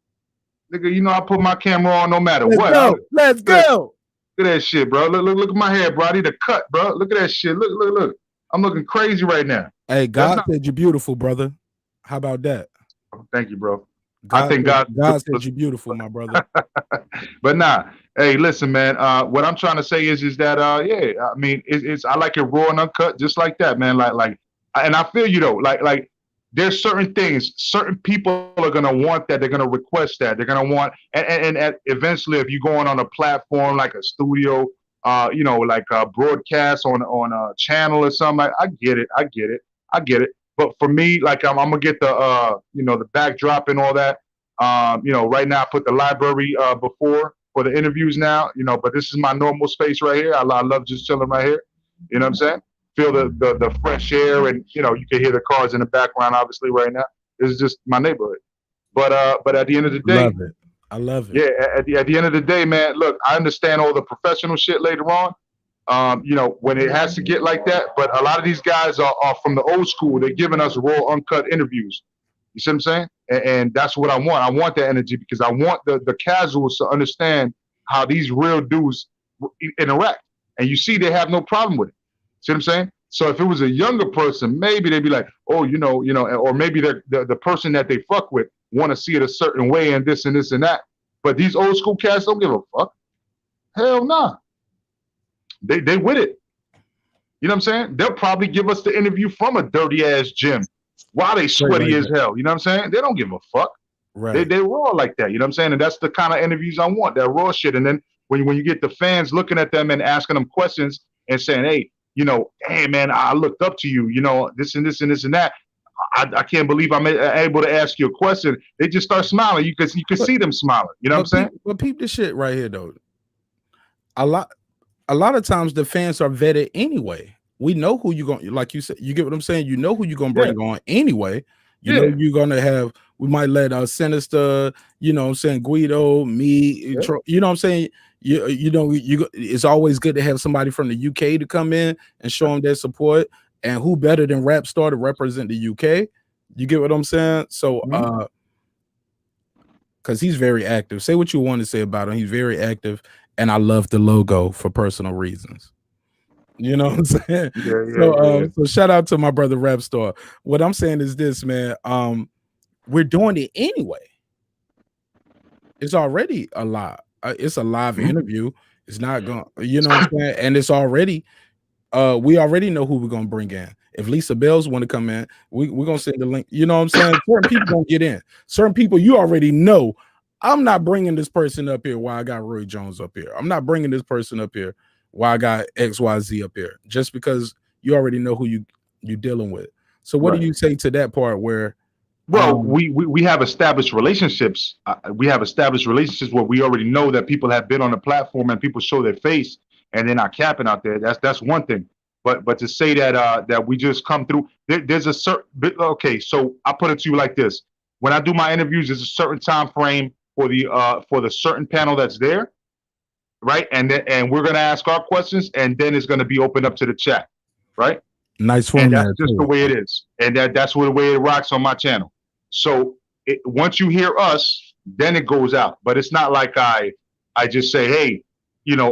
S13: Nigga, you know I put my camera on no matter what.
S4: Let's go.
S13: Look at that shit, bro. Look at my hair, bro. I need a cut, bro. Look at that shit. Look. I'm looking crazy right now.
S4: Hey, God said you're beautiful, brother. How about that?
S13: Thank you, bro.
S4: I think God said you're beautiful, my brother.
S13: But nah, hey, listen, man. What I'm trying to say is that yeah, I mean, it's I like it raw and uncut, just like that, man. Like, and I feel you though. Like there's certain things, certain people are gonna want that. They're gonna request that. They're gonna want, and eventually, if you're going on a platform like a studio, like a broadcast on a channel or something, I get it. But for me, like I'm gonna get the the backdrop and all that. Right now I put the library before for the interviews now. But this is my normal space right here. I love just chilling right here. You know what I'm saying? Feel the fresh air, and you can hear the cars in the background. Obviously, right now this is just my neighborhood. But at the end of the day,
S4: Love it. I love it.
S13: yeah. At the end of the day, man. Look, I understand all the professional shit later on. When it has to get like that. But a lot of these guys are from the old school. They're giving us raw, uncut interviews. You see what I'm saying? And that's what I want. I want that energy because I want the casuals to understand how these real dudes interact. And you see, they have no problem with it. See what I'm saying? So if it was a younger person, maybe they'd be like, oh, or maybe the person that they fuck with want to see it a certain way and this and this and that. But these old school cats don't give a fuck. Hell nah. They with it. You know what I'm saying? They'll probably give us the interview from a dirty ass gym while they sweaty as hell. You know what I'm saying? They don't give a fuck.
S4: Right.
S13: They raw like that. You know what I'm saying? And that's the kind of interviews I want, that raw shit. And then when you get the fans looking at them and asking them questions and saying, hey, hey man, I looked up to you, this and this and this and that. I can't believe I'm able to ask you a question. They just start smiling. You can see them smiling. You know what I'm saying?
S4: But peep this shit right here though. A lot of times the fans are vetted anyway. We know who you're going, like you said, you get what I'm saying? You know who you're going to bring on anyway. You know you're going to have, we might let Sinister, Guido, me, you know what I'm saying? It's always good to have somebody from the UK to come in and show them their support. And who better than Rap Star to represent the UK? You get what I'm saying? So, because he's very active. Say what you want to say about him. He's very active. And I love the logo for personal reasons. You know what I'm saying? So shout out to my brother Rap Star. What I'm saying is this, man. We're doing it anyway. It's already a lot. It's a live interview. It's not going, you know what I'm saying? And it's already, we already know who we're gonna bring in. If Lisa Bells want to come in, we're gonna send the link. You know what I'm saying? Certain people gonna get in. Certain people you already know. I'm not bringing this person up here while I got Roy Jones up here. I'm not bringing this person up here while I got XYZ up here, just because you already know who you're dealing with. So what do you say to that part where?
S13: Well, we have established relationships. We have established relationships where we already know that people have been on the platform and people show their face and they're not capping out there. That's one thing. But to say that we just come through, there's a certain. Okay, so I put it to you like this: when I do my interviews, there's a certain time frame for the certain panel that's there, right? And we're gonna ask our questions, and then it's gonna be opened up to the chat, right?
S4: Nice format.
S13: And that's just the way it is, and that's the way it rocks on my channel. So once you hear us, then it goes out. But it's not like I just say, hey,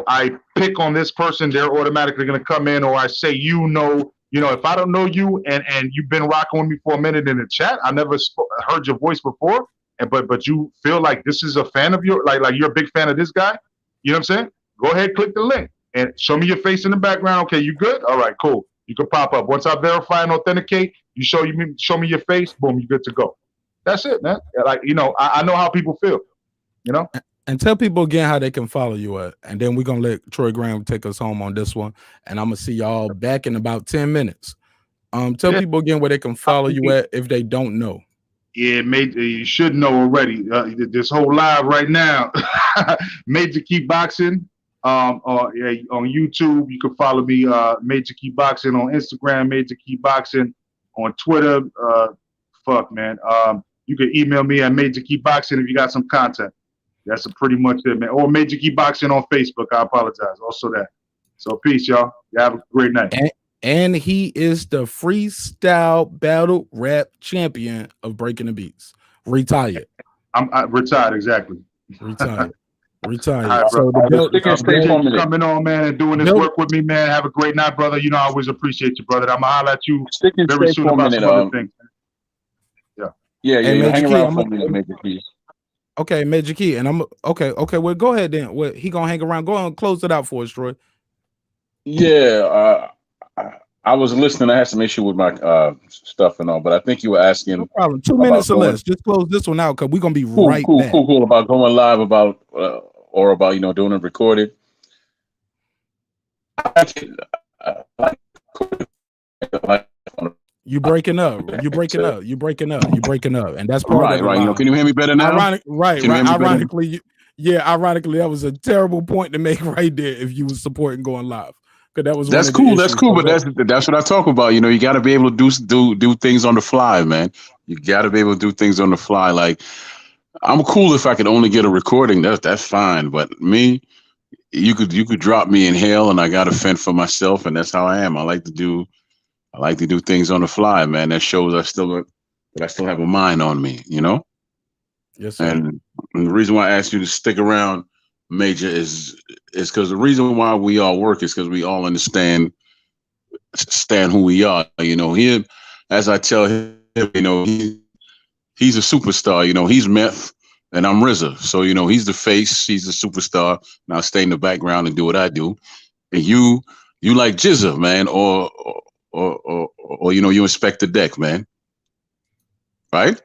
S13: I pick on this person, they're automatically gonna come in, or I say, if I don't know you and you've been rocking with me for a minute in the chat, I never heard your voice before. But you feel like this is a fan of your, like you're a big fan of this guy, you know what I'm saying? Go ahead, click the link and show me your face in the background. Okay, you good? All right, cool. You can pop up. Once I verify and authenticate, you show me your face, boom, you're good to go. That's it, man. Like, I know how people feel,
S4: And tell people again how they can follow you at, and then we're gonna let Troy Graham take us home on this one. And I'm gonna see y'all back in about 10 minutes. Tell people again where they can follow you at if they don't know.
S13: Yeah, you should know already. This whole live right now, Major Key Boxing. On YouTube, you can follow me, Major Key Boxing on Instagram, Major Key Boxing on Twitter. Fuck, man. You can email me at Major Key Boxing if you got some content. That's pretty much it, man. Or Major Key Boxing on Facebook. I apologize. Also that. So peace, y'all. You have a great night.
S4: And he is the freestyle battle rap champion of Breaking the Beats. Retired.
S13: I'm retired, exactly.
S4: Retired.
S13: Right,
S4: so
S13: the coming on, man, and doing this work with me, man. Have a great night, brother. I always appreciate you, brother. I'm gonna holler at you very soon about some other things.
S3: Yeah. Hang around for a minute, Major Key.
S4: Okay, Major Key, and I'm okay. Well, go ahead then. He gonna hang around. Go on, close it out for us, Troy.
S3: Yeah, I was listening. I had some issue with my stuff and all, but I think you were asking
S4: No problem. 2
S3: about
S4: minutes or
S3: going
S4: less. Just close this one out because we're gonna be
S3: cool,
S4: right
S3: cool,
S4: back.
S3: cool, cool about going live about or about doing it recorded.
S4: You breaking up. You breaking up. You breaking up. You breaking up. And that's part
S3: Right,
S4: of it.
S3: right.
S4: Live.
S3: Can you hear me better now?
S4: Right.
S3: Can you hear me better?
S4: Ironically, ironically, that was a terrible point to make right there if you was supporting going live. Because that was
S3: That's
S4: one of the
S3: cool.
S4: issues.
S3: That's cool. But that's what I talk about. You got to be able to do things on the fly, man. You got to be able to do things on the fly. Like, I'm cool if I could only get a recording. That's fine. But me, you could drop me in hell, and I got to fend for myself, and that's how I am. I like to do things on the fly, man. That shows I still have a mind on me,
S4: Yes, sir.
S3: And the reason why I asked you to stick around, Major, is because the reason why we all work is because we all understand who we are. Him, as I tell him, he's a superstar. He's Meth, and I'm RZA. So he's the face, he's the superstar. And I'll stay in the background and do what I do. And you like Jizza, man, or you inspect the deck, man. Right?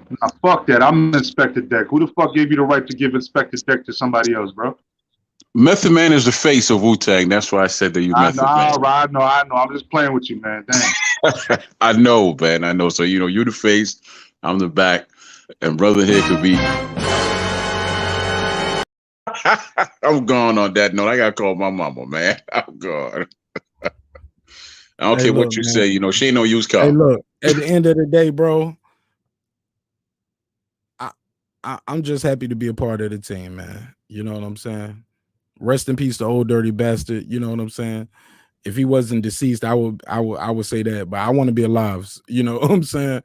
S13: Nah, fuck that. I'm Inspector Deck. Who the fuck gave you the right to give Inspector Deck to somebody else, bro?
S3: Method Man is the face of Wu-Tang. That's why I said that you Method Man.
S13: I know. I'm just playing with you, man. Damn.
S3: I know, man. I know. So you're the face, I'm the back, and brother here could be. I'm gone on that note. I gotta call my mama, man. I'm gone. I don't care what you say. She ain't no used car.
S4: Hey, look. At the end of the day, bro, I'm just happy to be a part of the team, man. You know what I'm saying? Rest in peace to old dirty bastard. You know what I'm saying? If he wasn't deceased, I would say that, but I want to be alive. You know what I'm saying?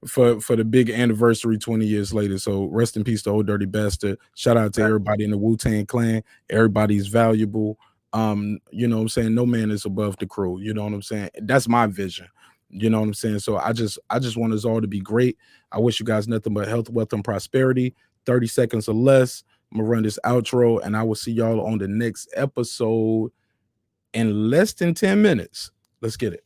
S4: For the big anniversary 20 years later. So rest in peace to old dirty bastard. Shout out to everybody in the Wu-Tang clan. Everybody's valuable. You know what I'm saying? No man is above the crew. You know what I'm saying? That's my vision. You know what I'm saying? So I just want us all to be great. I wish you guys nothing but health, wealth, and prosperity. 30 seconds or less. I'm gonna run this outro, and I will see y'all on the next episode in less than 10 minutes. Let's get it.